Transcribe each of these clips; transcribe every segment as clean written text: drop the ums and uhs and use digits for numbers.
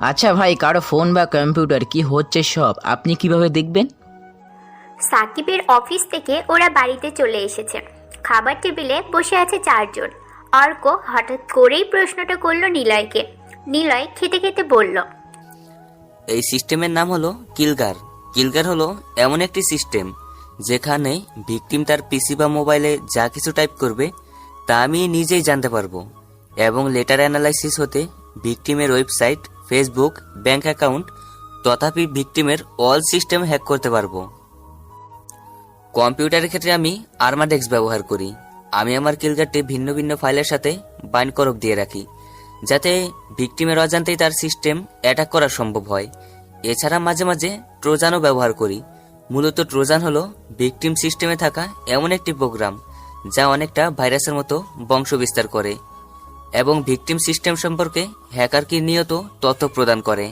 আচ্ছা ভাই, কারো ফোন বা কম্পিউটার কি হচ্ছে সব আপনি কিভাবে দেখবেন? সাকিবের অফিস থেকে ওরা বাড়িতে চলে এসেছে। খাবার টেবিলে বসে আছে চারজন। অর্ক হঠাৎ করেই প্রশ্নটা করলো নিলয়কে। নিলয় খেতে খেতে বলল, এই সিস্টেমের নাম হলো কিলগার। কিলগার হলো এমন একটি সিস্টেম যেখানে ভিকটিম তার পিসি বা মোবাইলে যা কিছু টাইপ করবে তা আমি নিজেই জানতে পারবো, এবং লেটার অ্যানালাইসিস হতে ভিকটিমের ওয়েবসাইট, ফেসবুক, ব্যাংক অ্যাকাউন্ট তথাপি ভিকটিমের অল সিস্টেম হ্যাক করতে পারবো। কম্পিউটারের ক্ষেত্রে আমি আর্মাডেক্স ব্যবহার করি। আমি আমার কিলগারটি ভিন্ন ভিন্ন ফাইলের সাথে বাইন্ড করক দিয়ে রাখি, যাতে ভিকটিমের অজান্তেই তার সিস্টেম অ্যাটাক করা সম্ভব হয়। এছাড়া মাঝে মাঝে ট্রোজানও ব্যবহার করি। মূলত ট্রোজান হলো ভিকটিম সিস্টেমে থাকা এমন একটি প্রোগ্রাম যা অনেকটা ভাইরাসের মতো বংশ বিস্তার করে এবং ভিকটিম সিস্টেম সম্পর্কে হ্যাকারকে নিয়ত তথ্য প্রদান করে।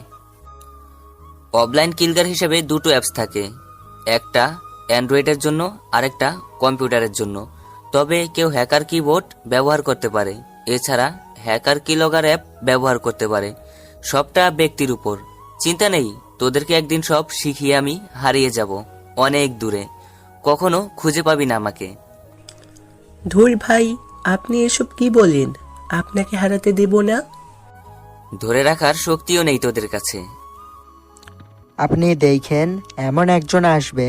অফলাইন কিলগার হিসেবে দুটো অ্যাপস থাকে, একটা অ্যান্ড্রয়েডের জন্য আরেকটা কম্পিউটারের জন্য। তবে কেউ হ্যাকার কিবোর্ড ব্যবহার করতে পারে, এছাড়া হ্যাকার কিলগার অ্যাপ ব্যবহার করতে পারে। সবটা ব্যক্তির উপর। চিন্তা নেই, তোদেরকে একদিন সব শিখিয়ে আমি হারিয়ে যাব অনেক দূরে, কখনো খুঁজে পাবি না আমাকে। ধুর ভাই, আপনি এসব কি বলেন? আপনাকে হারাতে দেব না। ধরে রাখার শক্তিও নেই তোদের কাছে। আপনি দেখেন, এমন একজন আসবে,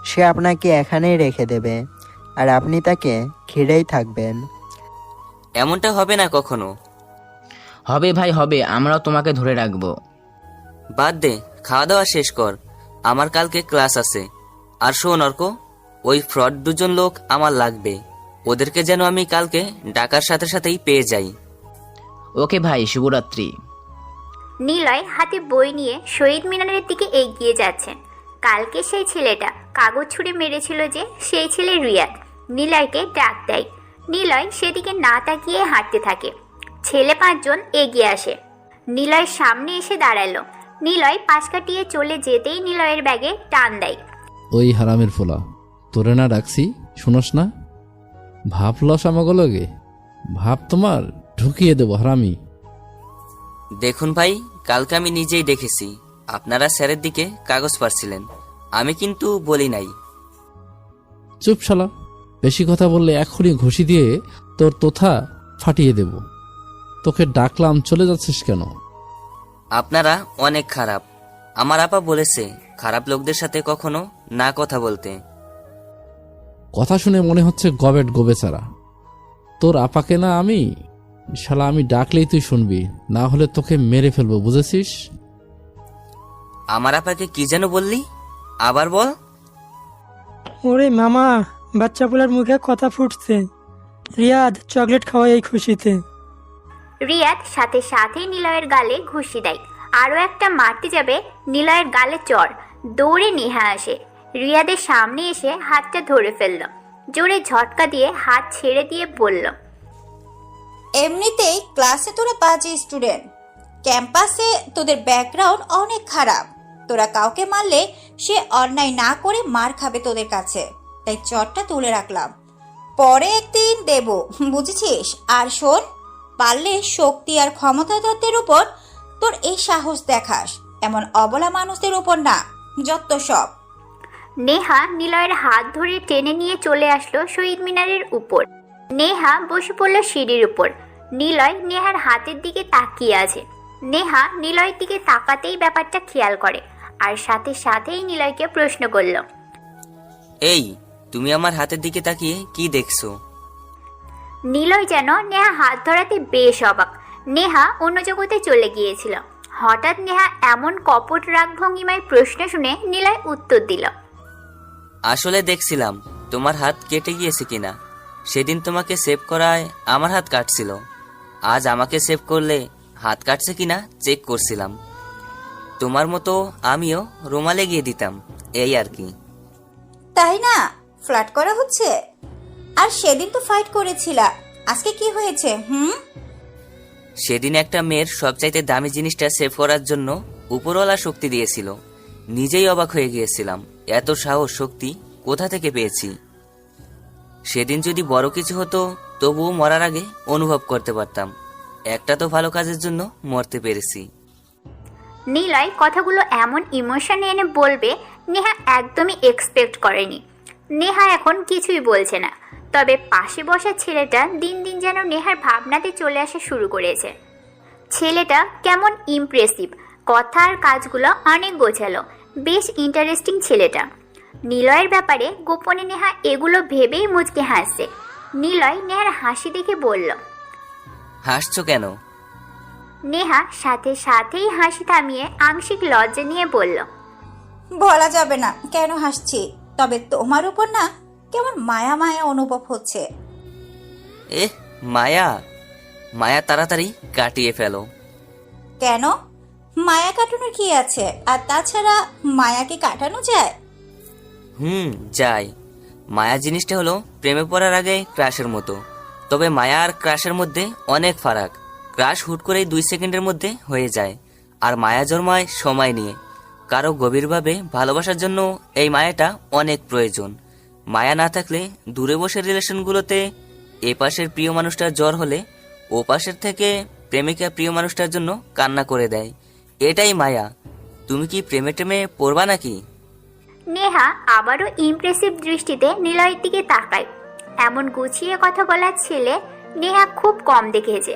সে আপনাকে এখানেই রেখে দেবে আর আপনি তাকে ঘিরেই থাকবেন। এমনটা হবে না কখনো। হবে ভাই হবে, আমরাও তোমাকে ধরে রাখবো। বাদ দে, খাওয়া দাওয়া শেষ কর, আমার কালকে ক্লাস আছে। আর শোন অর্ক, ওই ফ্রড দুজন লোক আমার লাগবে, ওদেরকে যেন আমি কালকে ডাকার সাথে সাথেই পেয়ে যাই। ওকে ভাই, শুভরাত্রি। নিলয় হাতে বই নিয়ে শহীদ মিনারের দিকে এগিয়ে যাচ্ছে। কালকে সেই ছেলেটা কাগজ ছুঁড়ে মেরেছিল যে, সেই ছেলে রিয়াদ নিলয়কে ডাক দেয়। নিলয় সেদিকে না তাকিয়ে হাঁটতে থাকে। ছেলে পাঁচজন এগিয়ে আসে, নিলয়ের সামনে এসে দাঁড়ালো। নিলয় পাশ কাটিয়ে চলে যেতেই নিলয়ের ব্যাগে টান দেয়। ওই হারামের ফোলা, তোরে না ডাকছি, শুনোস না? ভাব লস আমাকে লগে, ভাব তোমার ঢুকিয়ে দেবো হারামি। দেখুন ভাই, কালকে আমি নিজেই দেখেছি আপনারা স্যারের দিকে কাগজ পারছিলেন, আমি কিন্তু বলি নাই। চুপ শালা, বেশি কথা বললে এখনই ঘুষি দিয়ে তোর তোথা ফাটিয়ে দেব। তোকে ডাকলাম, চলে যাচ্ছিস কেন? আপনারা অনেক খারাপ। আমার আপা বলেছে খারাপ লোকদের সাথে কখনো না কথা বলতে। কথা শুনে মনে হচ্ছে গবেট গোবেচারা। তোর আপাকে না আমি, শালা আমি ডাকলেই তুই শুনবি, না হলে তোকে মেরে ফেলবো, বুঝেছিস? আমার আপাকে কি যেন বললি, আবার বল। ওরে মামা, বাচ্চা পোলার মুখে কথা ফুটছে। রিয়াদ, চকলেট খাওয়াই এই খুশিতে। রিয়াদ সাথে সাথেই নিলয়ের গালে ঘুষি দেয়। আরও একটা মারতে যাবে, নিলয়ের গালে চড়। দৌড়ে নেহা আসে, রিয়াদের সামনে এসে হাতটা ধরে ফেলল। জোরে ঝটকা দিয়ে হাত ছেড়ে দিয়ে বলল, এমনিতেই ক্লাসে তোরা বাজে স্টুডেন্ট, ক্যাম্পাসে তোদের ব্যাকগ্রাউন্ড অনেক খারাপ। তোরা কাউকে মারলে সে অন্যায় না করে মার খাবে তোদের কাছে, তাই চটটা তুলে রাখলাম, পরে একদিন দেব, বুঝেছিস? আর শোন, পারলে শক্তি আর ক্ষমতাধরদের উপর তোর এই সাহস দেখাস, এমন অবলা মানুষদের উপর না, যত সব। নেহা নিলয়ের হাত ধরে টেনে নিয়ে চলে আসলো শহীদ মিনারের উপর। নেহা বসে পড়ল সিঁড়ির উপর। নিলয় নেহার হাতের দিকে তাকিয়ে আছে। নেহা নিলয়ের দিকে তাকাতেই ব্যাপারটা খেয়াল করে, আর সাথে সাথেই নিলয়কে প্রশ্ন করল, এই, তুমি আমার হাতের দিকে তাকিয়ে কি দেখছো? নিলয় যেন নেহা হাত ধরাতে বেশ অবাক। নেহা অন্য জগতে চলে গিয়েছিল। হঠাৎ নেহা এমন কপট রাগ ভঙ্গিমায় প্রশ্ন শুনে নিলয় উত্তর দিল, আসলে দেখছিলাম তোমার হাত কেটে গিয়েছে কিনা। সেদিন তোমাকে সেভ করায় আমার হাত কাটছিল, আজ আমাকে সেভ করলে হাত কাটছে কিনা চেক করছিলাম। তোমার মতো আমিও রুমালে গিয়ে দিতাম, এই আর কি। তাই না? ফ্লার্ট করা হচ্ছে? আর সেদিন তো ফাইট করেছিলা, আজকে কি হয়েছে? সেদিন একটা মেয়ের সবচাইতে দামি জিনিসটা সেভ করার জন্য উপরওয়ালা শক্তি দিয়েছিল, নিজেই অবাক হয়ে গিয়েছিলাম এত সাহস শক্তি কোথা থেকে পেয়েছি। সেদিন যদি বড় কিছু হতো তবুও মরার আগে অনুভব করতে পারতাম একটা তো ভালো কাজের জন্য মরতে পেরেছি। নিলয় কথাগুলো এমন ইমোশন এনে বলবে নেহা একদমই এক্সপেক্ট করেনি। নেহা এখন কিছুই বলছে না, তবে পাশে বসা ছেলেটা দিন দিন যেন নেহার ভাবনাতে চলে আসা শুরু করেছে। ছেলেটা কেমন ইমপ্রেসিভ, কথা আর কাজগুলো অনেক গোছালো, বেশ ইন্টারেস্টিং ছেলেটা। নিলয়ের ব্যাপারে গোপনে নেহা এগুলো ভেবেই মুচকে হাসছে। নিলয় নেহার হাসি দেখে বলল। হাসছো কেন? নেহা সাথে সাথেই হাসি থামিয়ে আংশিক লজ্জা নিয়ে বলল। বলা যাবে না কেন হাসছি, তবে তোমার উপর না কেমন মায়া মায়া অনুভব হচ্ছে। মায়া? মায়া তাড়াতাড়ি কাটিয়ে ফেলো। কেন? মায়া কাটানোর কি আছে? আর তাছাড়া মায়াকে কাটানো যায়? যাই। মায়া জিনিসটা হলো প্রেমে পড়ার আগে ক্রাশের মতো, তবে মায়া আর ক্রাশের মধ্যে অনেক ফারাক। ক্রাশ হুট করেই 2 সেকেন্ডের মধ্যে হয়ে যায়, আর মায়া জন্মায় সময় নিয়ে। কারো গভীরভাবে ভালোবাসার জন্য এই মায়াটা অনেক প্রয়োজন। মায়া না থাকলে দূরে বসে রিলেশনগুলোতে এ পাশের প্রিয় মানুষটার জ্বর হলে ও পাশের থেকে প্রেমিকা প্রিয় মানুষটার জন্য কান্না করে দেয়। এটাই মায়া। তুমি কি প্রেমে টেমে পড়বা নাকি? নেহা আবারও ইমপ্রেসিভ দৃষ্টিতে নিলয়ের দিকে তাকায়। এমন গুছিয়ে কথা বলার ছেলে নেহা খুব কম দেখেছে।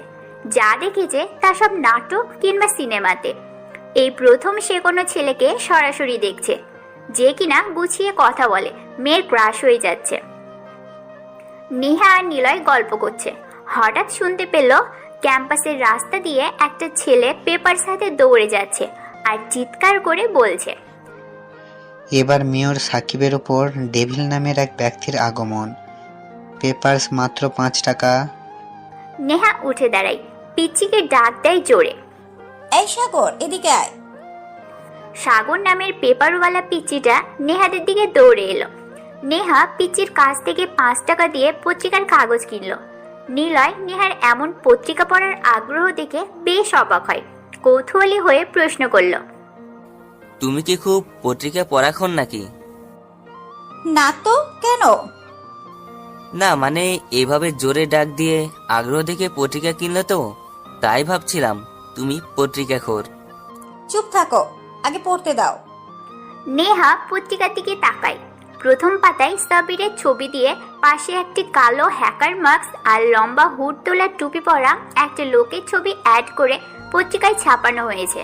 যা দেখেছে তা সব নাটক কিংবা সিনেমাতে। এই প্রথম সে কোনো ছেলেকে সরাসরি দেখছে যে কিনা গুছিয়ে কথা বলে, মেয়ের ক্রাশ হয়ে যাচ্ছে। নেহা আর নিলয় গল্প করছে, হঠাৎ শুনতে পেল ক্যাম্পাসের রাস্তা দিয়ে একটা ছেলে পেপার সাথে দৌড়ে যাচ্ছে আর চিৎকার করে বলছে, এবার মেয়র সাকিবের ওপর ডেভিল নামের এক ব্যক্তির আগমন, পেপারস মাত্র 5 টাকা। নেহা উঠে দাঁড়ায়, পিচ্চিকে ডাক দেয় জোরে, এই সাগর এদিকে আয়। সাগর নামের পেপারওয়ালা পিচ্চিটা নেহাদের দিকে দৌড়ে এলো। নেহা পিচ্চির কাছ থেকে 5 টাকা দিয়ে পত্রিকার কাগজ কিনলো। নিলয় নেহার এমন পত্রিকা পড়ার আগ্রহ দেখে বেশ অবাক হয়। কৌতূহলী হয়ে প্রশ্ন করল, তুমি কি খুব পত্রিকা পড়াখন নাকি? না তো, কেন? না মানে এভাবে জোরে ডাক দিয়ে আগ্রহ দেখে পত্রিকা কিনলে তো, তাই ভাবছিলাম তুমি পত্রিকা খোর। চুপ থাকো, আগে পড়তে দাও। নেহা পত্রিকার দিকে তাকায়। প্রথম পাতায় সাবিরের ছবি দিয়ে পাশে একটি কালো হ্যাকার মাস্ক আর লম্বা হুড তোলা টুপি পরা একটা লোকের ছবি অ্যাড করে পত্রিকায় ছাপানো হয়েছে।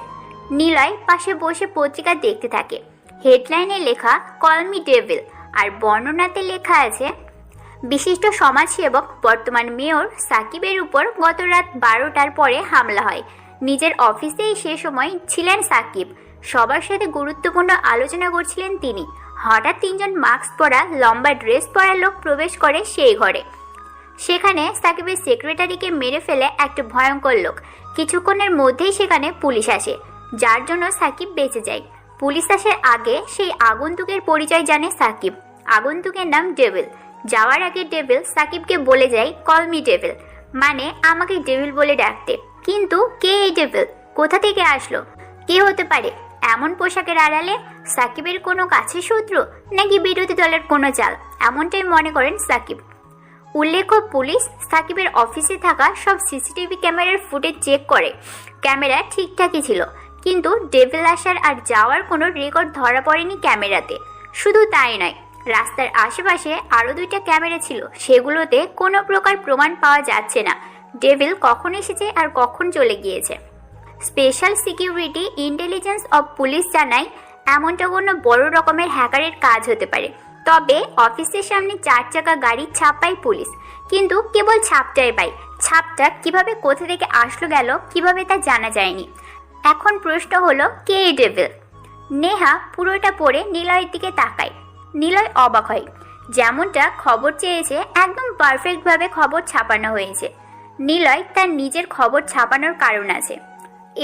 নিলয় পাশে বসে পত্রিকা দেখতে থাকে। হেডলাইনে লেখা কল মি ডেভিল আর বর্ণনাতে লেখা আছে, বিশিষ্ট সমাজসেবক বর্তমান মেয়র সাকিবের উপর গত রাত 12টার পরে হামলা হয়। নিজের অফিসেই সে সময় ছিলেন সাকিব। সবার সাথে গুরুত্বপূর্ণ আলোচনা করছিলেন তিনি। হঠাৎ 3 জন মাস্ক পরা লম্বা ড্রেস পরা লোক প্রবেশ করে সেই ঘরে। সেখানে সাকিবের সেক্রেটারিকে মেরে ফেলে একটা ভয়ঙ্কর লোক। কিছুক্ষণের মধ্যেই সেখানে পুলিশ আসে, যার জন্য সাকিব বেঁচে যায়। পুলিশ আসার আগে সেই আগন্তুকের পরিচয় জানে সাকিব। আগন্তুকের নাম ডেভিল। যাওয়ার আগে ডেভিল সাকিবকে বলে যায় কল মি ডেভিল, মানে আমাকে ডেভিল বলে ডাকতে। কিন্তু কে এই ডেভিল? কোথা থেকে আসলো? কে হতে পারে এমন পোশাকের আড়ালে? সাকিবের কোনো কাছের শত্রু নাকি বিরোধী দলের কোনো চাল? এমনটাই মনে করেন সাকিব। উল্লেখ্য, পুলিশ সাকিবের অফিসে থাকা সব সিসিটিভি ক্যামেরার ফুটেজ চেক করে। ক্যামেরা ঠিকঠাকই ছিল, কিন্তু ডেভিল আসার আর যাওয়ার কোনো রেকর্ড ধরা পড়েনি ক্যামেরাতে। শুধু তাই নয়, রাস্তার আশেপাশে আরও 2টা ক্যামেরা ছিল, সেগুলোতে কোনো প্রকার প্রমাণ পাওয়া যাচ্ছে না ডেভিল কখন এসেছে আর কখন চলে গিয়েছে। Special security intelligence of police জানায় এমনটা কোনো বড় রকমের হ্যাকারের কাজ হতে পারে। তবে অফিসের সামনে 4 চাকা গাড়ি ছাপ পায় পুলিশ, কিন্তু কেবল ছাপটাই পায়। ছাপটা কিভাবে কোথা থেকে আসলো গেল কিভাবে তা জানা যায়নি। এখন প্রশ্ন হলো, কে এই ডেভিল? নেহা পুরোটা পড়ে নিলয়ের দিকে তাকায়। নিলয় অবাক হয়। যেমনটা খবর চেয়েছে একদম পারফেক্টভাবে খবর ছাপানো হয়েছে। নিলয় তার নিজের খবর ছাপানোর কারণ আছে,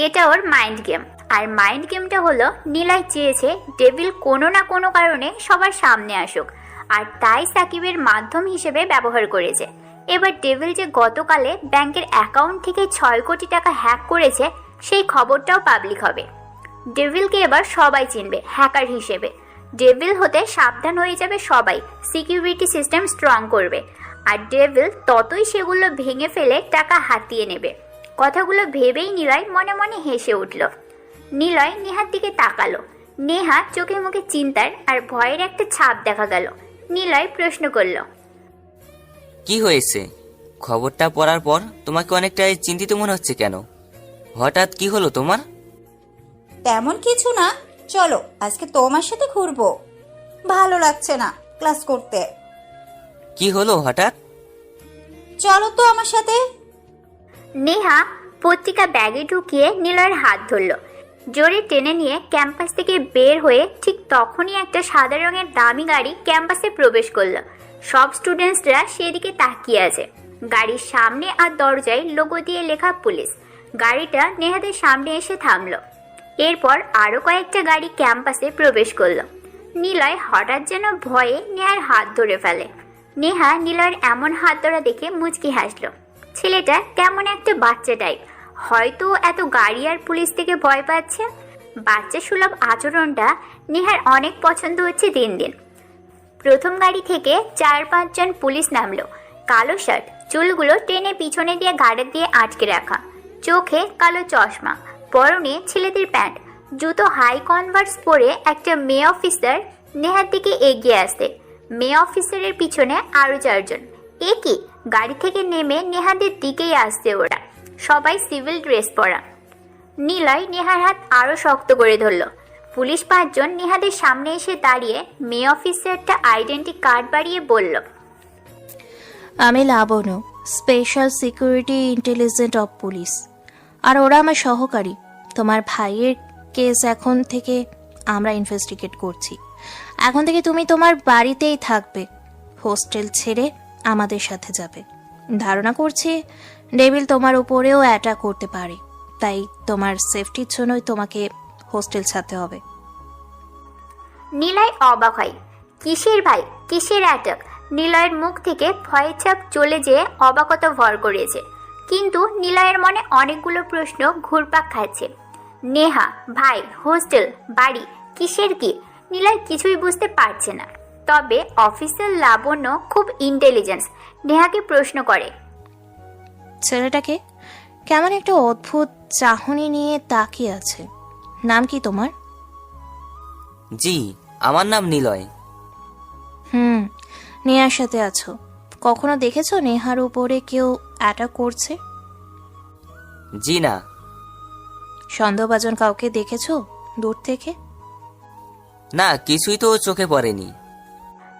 এটা ওর মাইন্ড গেম। আর মাইন্ড গেমটা হলো, নিলয় চেয়েছে ডেভিল কোনো না কোনো কারণে সবার সামনে আসুক, আর তাই সাকিবের মাধ্যম হিসেবে ব্যবহার করেছে। এবার ডেভিল যে গতকালে ব্যাংকের অ্যাকাউন্ট থেকে 6 কোটি টাকা হ্যাক করেছে, সেই খবরটাও পাবলিক হবে। ডেভিলকে এবার সবাই চিনবে হ্যাকার হিসেবে। ডেভিল হতে সাবধান হয়ে যাবে সবাই, সিকিউরিটি সিস্টেম স্ট্রং করবে। আর ডেভিল ততই সেগুলো ভেঙে ফেলে টাকা হাতিয়ে নেবে। কথাগুলো ভেবেই নিলয় মনে মনে হেসে উঠল। নিলয় নেহার দিকে তাকালো। নেহা চোখে মুখে চিন্তার আর ভয়ের একটা ছাপ দেখা গেল। নিলয় প্রশ্ন করল, কি হয়েছে? খবরটা পড়ার পর তোমাকে অনেকটাই চিন্তিত মনে হচ্ছে কেন? হঠাৎ কি হলো তোমার? তেমন কিছু না, চলো আজকে তোমার সাথে ঘুরবো। ভালো লাগছে না ক্লাস করতে। কি হলো হঠাৎ? চলো তো আমার সাথে। নেহা পত্রিকা ব্যাগে ঢুকিয়ে নিলয়ের হাত ধরল। জোরে টেনে নিয়ে ক্যাম্পাস থেকে বের হয়ে ঠিক তখনই একটা সাদা রঙের দামি গাড়ি ক্যাম্পাসে প্রবেশ করলো। সব স্টুডেন্টসরা সেদিকে তাকিয়ে আছে। গাড়ির সামনে আর দরজায় লোগো দিয়ে লেখা পুলিশ। গাড়িটা নেহাদের সামনে এসে থামলো। এরপর আরও কয়েকটা গাড়ি ক্যাম্পাসে প্রবেশ করলো। নিলয় হঠাৎ যেন ভয়ে নেহার হাত ধরে ফেলে। নেহা নিলয়ের এমন হাত ধরা দেখে মুচকি হাসলো। ছেলেটা কেমন একটা বাচ্চা টাইপ, হয়তো এত গাড়ি আর পুলিশ থেকে ভয় পাচ্ছে। বাচ্চা সুলভ আচরণটা নেহার অনেক পছন্দ হচ্ছে দিন দিন। প্রথম গাড়ি থেকে 4-5 জন পুলিশ নামলো। কালো শার্ট, চুলগুলো টেনে পিছনে দিয়ে গার্ডার দিয়ে আটকে রাখা, চোখে কালো চশমা, পরনে ছেলেদের প্যান্ট, জুতো হাই কনভার্স পরে একটা মেয়ে অফিসার নেহার দিকে এগিয়ে আসে। মেয়ে অফিসারের পিছনে আরও 4 জন। এ কি, গাড়ি থেকে নেমে নেহাদের দিকেই আসছে ওরা, সবাই সিভিল ড্রেস পরা। নিলয় নেহার হাত আরও শক্ত করে ধরল। পুলিশ 5 জন নেহাদের সামনে এসে দাঁড়িয়ে মেয়ে অফিসারটা আইডেন্টি কার্ড বাড়িয়ে বলল, আমি Labanya, special security intelligent of police. আর ওরা আমার সহকারী। তোমার ভাইয়ের কেস এখন থেকে আমরা ইনভেস্টিগেট করছি। এখন থেকে তুমি তোমার বাড়িতেই থাকবে, হোস্টেল ছেড়ে আমাদের সাথে যাবে। ধারণা করছি ডেভিল তোমার উপরেও অ্যাটাক করতে পারে, তাই তোমার সেফটির জন্যই তোমাকে হোস্টেল ছাড়তে হবে। নিলয় অবাক হয়। কিসের ভাই, কিসের অ্যাটাক? নিলয়ের মুখ থেকে ভয়ের ছাপ চলে যেয়ে অবাকতা ভর করেছে। কিন্তু নিলয়ের মনে অনেকগুলো প্রশ্ন ঘুরপাক খাচ্ছে। নেহা, ভাই, হোস্টেল, বাড়ি, কিসের কি? নিলয় কিছুই বুঝতে পারছে না। তবে অফিসার লাবণ্য খুব ইন্টেলিজেন্স। নেহাকে প্রশ্ন করে, ছেলেটাকে কেমন একটা অদ্ভুত চাহনি নিয়ে তাকিয়ে আছে। নাম কি তোমার? জি, আমার নাম নিলয়। নেহার সাথে আছো। কখনো দেখেছো নেহার উপরে কেউ অ্যাটাক করছে? জি না। সন্দেহভাজন কাউকে দেখেছো দূর থেকে? না, কিছুই তো চোখে পড়েনি।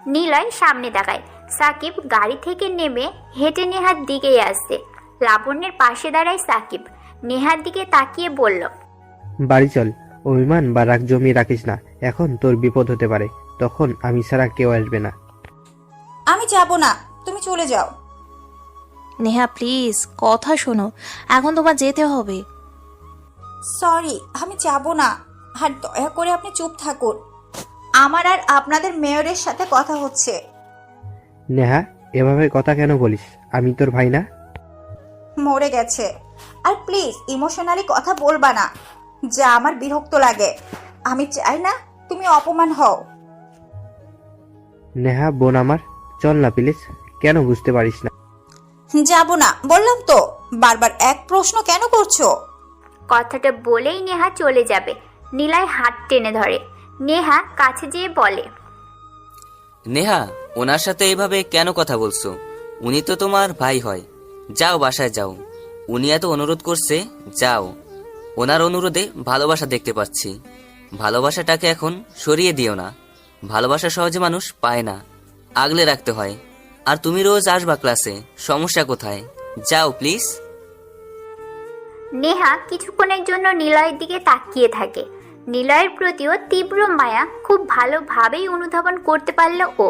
নিলয় সামনে তাকায়। সাকিব গাড়ি থেকে নেমে হেঁটে নেহার দিকেই আসছে। লাবণ্যের পাশে দাঁড়ায় সাকিব। নেহার দিকে তাকিয়ে বলল, বাড়ি চল, অভিমান বা রাগ জমিয়ে রাখিস না। এখন তোর বিপদ হতে পারে, তখন আমি ছাড়া কেউ আসবে না। আমি যাব না, তুমি চলে যাও। নেহা প্লিজ কথা শোনো, এখন তোমার যেতে হবে। সরি, আমি যাব না। আর দয়া করে আপনি চুপ থাকুন, আমার আর আপনাদের মেয়রের সাথে কথা হচ্ছে। নেহা, এভাবে কথা কেন বলিস? আমি তোর ভাই না? মরে গেছে। আর প্লিজ ইমোশনালি কথা বলবা না, যা আমার বিরক্ত লাগে। আমি চাই না তুমি অপমান হও। নেহা বোন আমার, চল না প্লিজ। কেন বুঝতে পারিস না? যাব না বললাম তো, বারবার এক প্রশ্ন কেন করছো? কথাটা বলেই নেহা চলে যাবে। নিলয় হাত টেনে ধরে। নেহা কাছে যেয়ে বলে, নেহা, ওনার সাথে এইভাবে কেন কথা বলছো? উনি তো তোমার ভাই হয়। যাও, বাসায় যাও। উনি এত অনুরোধ করছে, যাও। ওনার অনুরোধে ভালোবাসা দেখতে পাচ্ছি। ভালোবাসাটাকে এখন সরিয়ে দিও না। ভালোবাসা সহজে মানুষ পায় না, আগলে রাখতে হয়। আর তুমি রোজ আসবা ক্লাসে, সমস্যা কোথায়? যাও প্লিজ। নেহা কিছুক্ষণের জন্য নিলয়ের দিকে তাকিয়ে থাকে। নিলয়ের প্রতিও তীব্র মায়া খুব ভালোভাবেই অনুধাবন করতে পারল ও।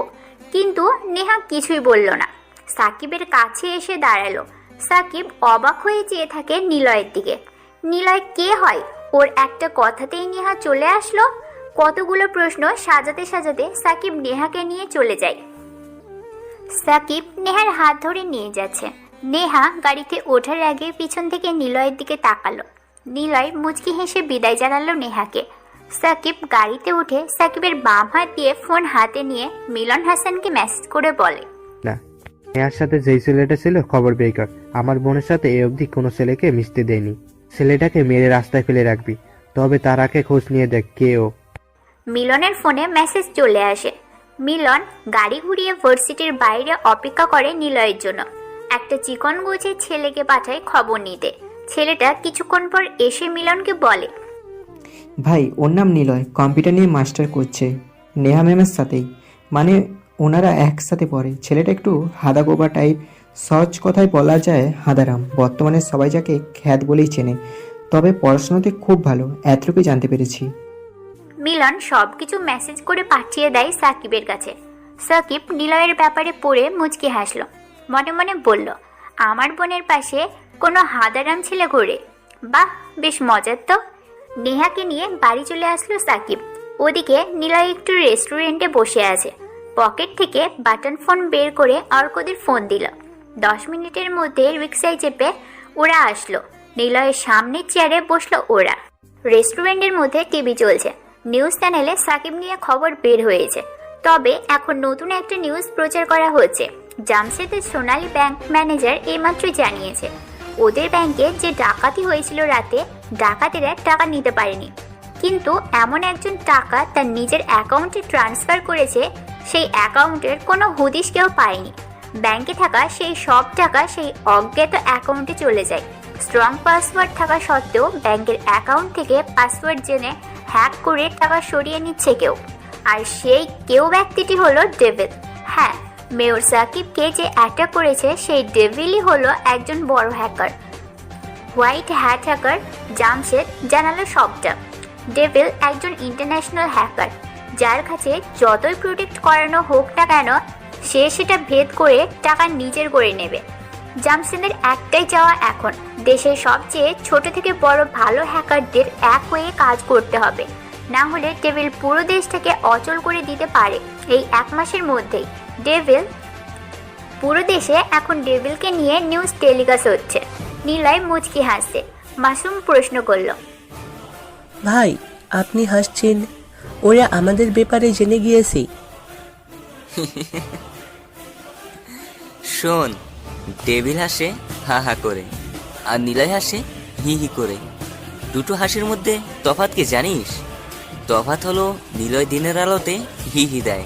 কিন্তু নেহা কিছুই বলল না। সাকিবের কাছে এসে দাঁড়ালো। সাকিব অবাক হয়ে চেয়ে থাকে নিলয়ের দিকে। নিলয় কে হয়? ওর একটা কথাতেই নেহা চলে আসলো। কতগুলো প্রশ্ন সাজাতে সাজাতে সাকিব নেহাকে নিয়ে চলে যায়। সাকিব নেহার হাত ধরে নিয়ে যাচ্ছে। নেহা গাড়িতে ওঠার আগে পিছন থেকে নিলয়ের দিকে তাকালো। নিলয় মুচকি হেসে বিদায় জানালো নেহাকে। সাকিব গাড়িতে উঠে সাকিবের বাম হাত দিয়ে ফোন হাতে নিয়ে মিলন হাসানকে মেসেজ করে বলে, না, নেহার সাথে যেই ছেলেটা ছিল খবর বের কর। আমার বোনের সাথে এই অবধি কোনো ছেলেকে মিশতে দেয়নি। ছেলেটাকে মেরে রাস্তায় ফেলে রাখবি। তবে তার আগে খোঁজ নিয়ে দেখ কে ও। মিলনের ফোনে মেসেজ চলে আসে। মিলন গাড়ি ঘুরিয়ে ভার্সিটির বাইরে অপেক্ষা করে নিলয়ের জন্য। একটা চিকন গোছে ছেলেকে পাঠায় খবর নিতে। ছেলেটা কিছুক্ষণ পর এসে মিলনকে বলে, ভাই ওর নাম নিলয়, কম্পিউটার নিয়ে মাস্টার করছে নেহা ম্যামের সাথেই, মানে ওনারা একসাথে পড়ে। ছেলেটা একটু হাদাগোবা টাইপ, সহজ কথায় বলা যায় হাদারাম। বর্তমানে সবাই যাকে খ্যাত বলেই চেনে, তবে পড়াশোনাতে খুব ভালো, এতটুকুই জানতে পেরেছি। মিলন সবকিছু মেসেজ করে পাঠিয়ে দেয় সাকিবের কাছে। সাকিব নিলয়ের ব্যাপারে পড়ে মুচকি হাসল, মনে মনে বলল, আমার বোনের পাশে কোনো হাদারাম ছেলে ঘোরে, বাহ বেশ মজার তো। নেহাকে নিয়ে বাড়ি চলে আসলো সাকিব। ওদিকে নিলয় একটু রেস্টুরেন্টে বসে আছে। পকেট থেকে বাটন ফোন বের করে অর্কদের ফোন দিল। 10 মিনিটের মধ্যে রিক্সায় চেপে ওরা আসলো। নিলয়ের সামনের চেয়ারে বসলো ওরা। রেস্টুরেন্টের মধ্যে টিভি চলছে। নিউজ চ্যানেলে সাকিব নিয়ে খবর বের হয়েছে। তবে এখন নতুন একটা নিউজ প্রচার করা হচ্ছে। জামশেদের সোনালী ব্যাংক ম্যানেজার এইমাত্র জানিয়েছে ওদের ব্যাংকে যে ডাকাতি হয়েছিল রাতে, ডাকাতেরা টাকা নিতে পারেনি, কিন্তু এমন একজন টাকা তার নিজের অ্যাকাউন্টে ট্রান্সফার করেছে, সেই অ্যাকাউন্টের কোনো হদিশ কেউ পায়নি। ব্যাংকে থাকা সেই সব টাকা সেই অজ্ঞাত অ্যাকাউন্টে চলে যায়। স্ট্রং পাসওয়ার্ড থাকা সত্ত্বেও ব্যাংকের অ্যাকাউন্ট থেকে পাসওয়ার্ড জেনে হ্যাক করে টাকা সরিয়ে নিচ্ছে কেউ। আর সেই কেউ ব্যক্তিটি হলো ডেভিল। হ্যাঁ, মেয়র সাকিবকে যে অ্যাটাক করেছে সেই ডেভিলই হলো একজন বড় hacker. White hat hacker Jamshed জানালো সবটা। ডেভিল একজন ইন্টারন্যাশনাল হ্যাকার, যার কাছে যতই প্রোটেক্ট করানো হোক না কেন, সে সেটা ভেদ করে টাকা নিজের করে নেবে। জামশেদের একটাই চাওয়া এখন, দেশের সবচেয়ে ছোট থেকে বড় ভালো হ্যাকারদের এক হয়ে কাজ করতে হবে, না হলে ডেভিল পুরো দেশটাকে অচল করে দিতে পারে এই 1 মাসের মধ্যেই। ডেভিল পুরো দেশে এখন ডেভিলকে নিয়ে নিউজ টেলিকাস্ট হচ্ছে। নিলয় মুচকি হাসছে। মাসুম প্রশ্ন করল, ভাই আপনি হাসছেন, ওরা আমাদের ব্যাপারে জেনে গিয়েছে? শোন, ডেভিল হাসে হা হা করে, আর নিলয় হাসে হি হি করে। দুটো হাসির মধ্যে তফাৎ কি জানিস? তফাৎ হলো নিলয় দিনের আলোতে হি হি দেয়,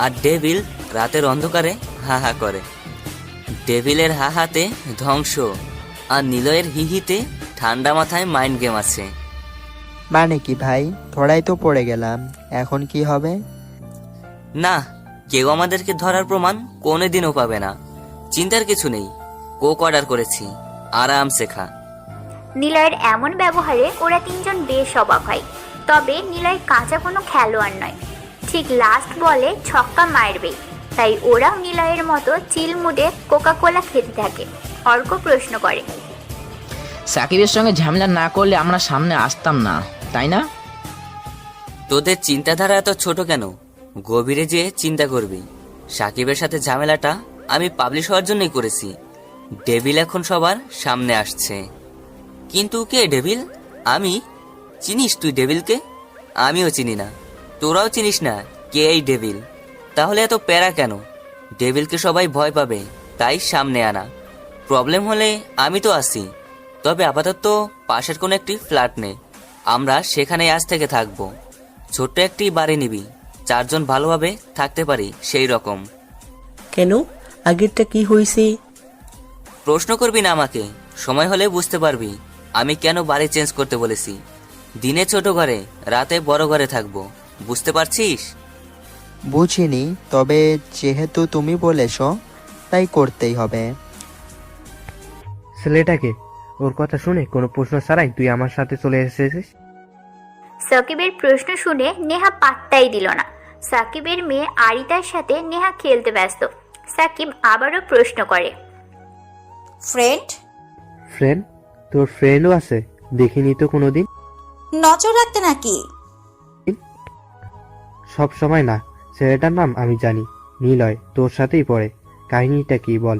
আর ডেভিল রাতের অন্ধকারে হা হা করে। ডেভিলের হা হাতে ধ্বংস, আর নিলয়ের হি হিতে ঠান্ডা মাথায় মাইন্ড গেম আছে। মানে কি ভাই, থোড়াই তো পড়ে গেলাম, এখন কি হবে? না, কেউ আমাদেরকে ধরার প্রমাণ কোনোদিনও পাবে না। চিন্তার কিছু নেই, কোক অর্ডার করেছি, আরামসে খা। নিলয়ের এমন ব্যবহারে ওরা 3 জন বেশ অবাক হয়। তবে নিলয় কাঁচা কোনো খেলোয়াড় নয়, ঠিক লাস্ট বলে ছক্কা মারবেই। তাই ওরাও নিলয়ের মতো চিল মুডে কোকা কোলা খেতে থাকে। অর্ক প্রশ্ন করে, সাকিবের সঙ্গে ঝামেলা না করলে আমরা সামনে আসতাম না, তাই না? তোদের চিন্তাধারা এত ছোট কেন? গভীরে যে চিন্তা করবি। সাকিবের সাথে ঝামেলাটা আমি পাবলিশ হওয়ার জন্যই করেছি। ডেভিল এখন সবার সামনে আসছে। কিন্তু কে ডেভিল? আমি? চিনিস তুই ডেভিলকে? আমিও চিনি না, তোরাও চিনিস না কে এই ডেভিল। তাহলে এত প্যারা কেন? ডেভিলকে সবাই ভয় পাবে, তাই সামনে আনা। প্রবলেম হলে আমি তো আসি। তবে আপাতত পাশের কোনো একটি ফ্ল্যাট নে, আমরা সেখানে আজ থেকে থাকবো। ছোট্ট একটি বাড়ি নিবি, 4 জন ভালোভাবে থাকতে পারি সেই রকম। কেন, আগেরটা কি হয়েছে? প্রশ্ন করবি না আমাকে, সময় হলে বুঝতে পারবি আমি কেন বাড়ি চেঞ্জ করতে বলেছি। দিনে ছোট ঘরে, রাতে বড় ঘরে থাকবো, বুঝতে পারছিস? বুঝিনি, তবে যেহেতু তুমি বলেছ তাই করতেই হবে। ছেলেটাকে ওর কথা শুনে কোনো প্রশ্ন ছাড়াই তুই আমার সাথে চলে এসেছিস? সাকিবের প্রশ্ন শুনে নেহা পাত্তাই দিল না। সাকিবের মেয়ে আরিতার সাথে নেহা খেলতে ব্যস্ত। সাকিব আবারও প্রশ্ন করে, ফ্রেন্ড? ফ্রেন্ড? তোর ফ্রেন্ডও আছে? দেখিনি তো কোনোদিন। নজর রাখতে নাকি? সব সময় না, ছেলেটার নাম আমি জানি, নিলয়, তোর সাথেই পড়ে। কাহিনীটা কি বল?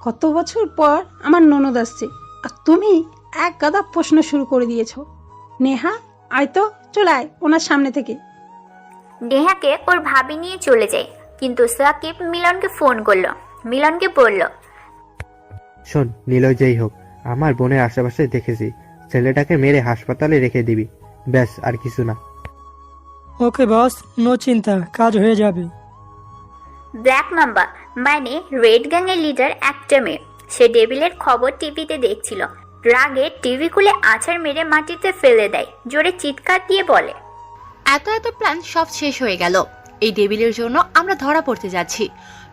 কত বছর পর আমার ননদ আসছে, আর তুমি এক গাদা প্রশ্ন শুরু করে দিয়েছো। নেহা, আয় তো, চলে আয় ওনার সামনে থেকে। নেহাকে ওর ভাবি নিয়ে চলে যায়, কিন্তু সাকিব মিলনকে ফোন করলো। মিলনকে বলল, শোন, নিলয় যেই হোক, আমার বোনের আশেপাশে দেখেছি, ছেলেটাকে মেরে হাসপাতালে রেখে দিবি, ব্যাস আর কিছু না। ওকে বস, নো চিন্তা, কাজ হয়ে যাবে। ব্ল্যাক মাম্বা মানে রেড গ্যাংয়ের লিডার একটা মেয়ে। সে ডেভিলের খবর টিভিতে দেখছিল। রাগে টিভি খুলে আছাড় মেরে মাটিতে ফেলে দেয়, জোরে চিৎকার দিয়ে বলে, এত এত প্ল্যান সব শেষ হয়ে গেল। এই ডেভিলের জন্য আমরা ধরা পড়তে যাচ্ছি।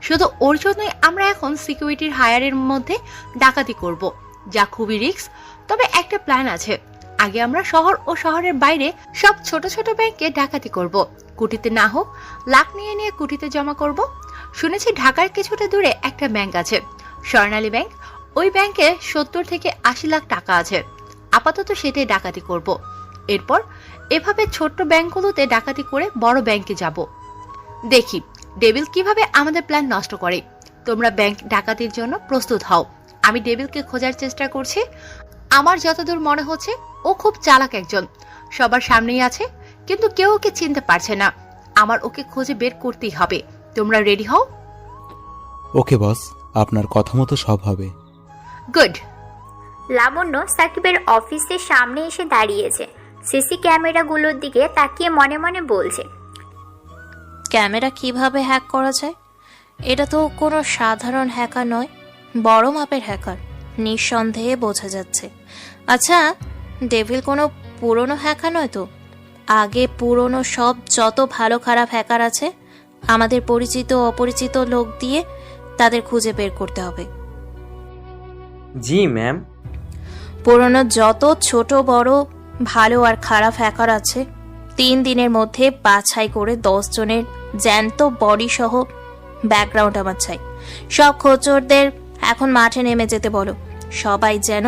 শুধু ওর জন্যই আমরা এখন সিকিউরিটির হায়ারের মধ্যে ডাকাতি করব, যা খুবই রিস্ক। তবে একটা প্ল্যান আছে। আগে আমরা শহর ও শহরের বাইরে সব ছোট ছোট ব্যাংকে ডাকাতি করব। কুটিতে না হোক, লাখ নিয়ে নিয়ে কুটিতে জমা করব। শুনেছি ঢাকার কিছুটা দূরে একটা ব্যাংক আছে, স্বর্ণালী ব্যাংক। ওই ব্যাংকে 70 থেকে 80 লাখ টাকা আছে। আপাতত সেটাই ডাকাতি করব। এরপর এভাবে ছোট্ট ব্যাংকগুলোতে ডাকাতি করে বড় ব্যাংকে যাব। দেখি ডেভিল কিভাবে আমাদের প্ল্যান নষ্ট করে। তোমরা ব্যাংক ডাকাতির জন্য প্রস্তুত হও। আমি ডেভিলকে খোঁজার চেষ্টা করছি। আমার যতদূর মনে হচ্ছে ও খুব চালাক একজন, সবার সামনেই আছে, কিন্তু কেউ ওকে চিনতে পারছে না। আমার ওকে খুঁজে বের করতেই হবে। তোমরা রেডি হও? ওকে বস, আপনার কথা মতো সব হবে। গুড। লাবণ্য সাকিবের অফিসের সামনে এসে দাঁড়িয়েছে। সিসি ক্যামেরাগুলোর দিকে তাকিয়ে মনে মনে বলছে, ক্যামেরা কিভাবে হ্যাক করা যায়? এটা তো কোনো সাধারণ হ্যাকার নয়, বড় মাপের হ্যাকার, নিঃসন্দেহে বোঝা যাচ্ছে। আচ্ছা, ডেভিল কোনো পুরনো হ্যাকার নয় তো? আগে পুরনো সব যত ভালো খারাপ হ্যাকার আছে, আমাদের পরিচিত অপরিচিত লোক দিয়ে তাদের খুঁজে বের করতে হবে। জি ম্যাম। পুরনো যত ছোট বড় ভালো আর খারাপ হ্যাকার আছে, 3 দিনের মধ্যে বাছাই করে 10 জনের জ্যান্ত বডি সহ ব্যাকগ্রাউন্ড আমার চাই। সব খোঁচরদের এখন মাঠে নেমে যেতে বলো, সবাই যেন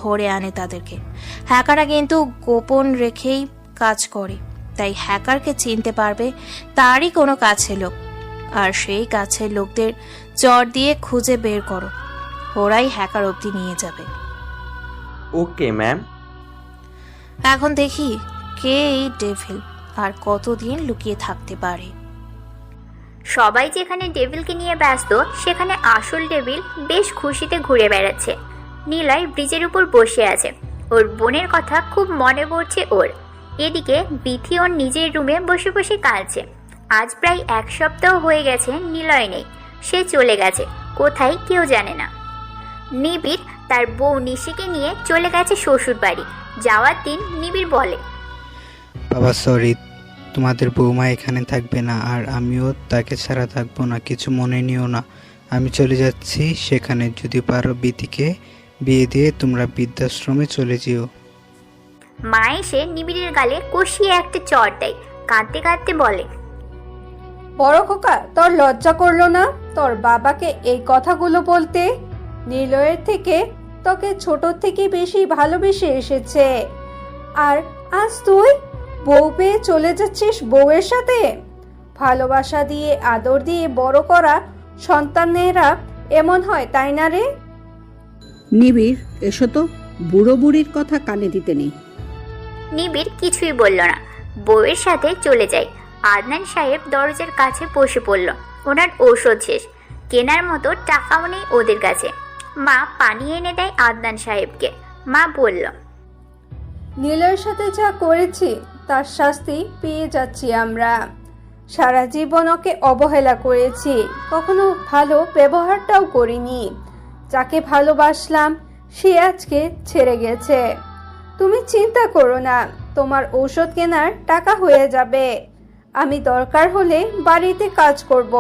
ধরে আনে তাদেরকে। হ্যাকাররা কিন্তু গোপন রেখেই কাজ করে, তাই হ্যাকারকে চিনতে পারবে তারই কোনো কাছের লোক, আর সেই কাছের লোকদের চর দিয়ে খুঁজে বের করো। ওরাই হ্যাকার অবধি নিয়ে যাবে। Okay ma'am. এখন দেখি কে এই ডেভিল আর কতদিন লুকিয়ে থাকতে পারে। সবাই যেখানে ডেভিলকে নিয়ে ব্যস্ত, সেখানে আসল ডেভিল বেশ খুশিতে ঘুরে বেড়াচ্ছে। নিলয় ব্রিজের উপর বসে আছে। ওর বোনের কথা খুব মনে পড়ছে ওর। এদিকে বিথি ওর নিজের রুমে বসে বসে কাঁদছে। আজ প্রায় 1 সপ্তাহ হয়ে গেছে নিলয় নেই। সে চলে গেছে কোথায় কেউ জানে না। নিবিড় তার বউ নিশিকে নিয়ে চলে গেছে শ্বশুর বাড়ি। যাওয়ার দিন নিবিড় বলে, বাবা সরি, তোমাদের বৌমা এখানে থাকবে না, আর আমিও তাকে ছাড়া থাকবো না, কিছু মনে নিও না। আমি চলে যাচ্ছি সেখানে, যদি পারো বিতিকে বিয়ে দিয়ে তোমরা বৃদ্ধাশ্রমে চলে যেও। মা এসে নিবিড়ের গালে কষিয়ে একটা চড় দেয়। কাঁদতে কাঁদতে বলে, বড় খোকা, তোর লজ্জা করলো না তোর বাবাকে এই কথাগুলো বলতে? নিলয়ের থেকে তোকে ছোট থেকে বেশি ভালোবেসে এসেছে, আর আজ তুই বউ পেয়ে চলে যাচ্ছিস বউয়ের সাথে। ভালোবাসা দিয়ে আদর দিয়ে বড় করা সন্তানেরা এমন হয়, তাই না রে? নিবিড়, এসো তো, বুড়ো বুড়ির কথা কানে দিতে নেই। নিবিড় কিছুই বলল না, বউয়ের সাথে চলে যায়। আদনান সাহেব দরজার কাছে বসে পড়ল। ওনার ঔষধ শেষ, কেনার মতো টাকাও নেই ওদের কাছে। মা পানি এনে দেয় আদনান সাহেবকে। মা বলল, নিলয়ের সাথে যা করেছি তার শাস্তি পেয়ে যাচ্ছি আমরা। সারা জীবন ওকে অবহেলা করেছি, কখনো ভালো ব্যবহারটাও করিনি। যাকে ভালোবাসলাম সে আজকে ছেড়ে গেছে। তুমি চিন্তা করো না, তোমার ঔষধ কেনার টাকা হয়ে যাবে। আমি দরকার হলে বাড়িতে কাজ করব।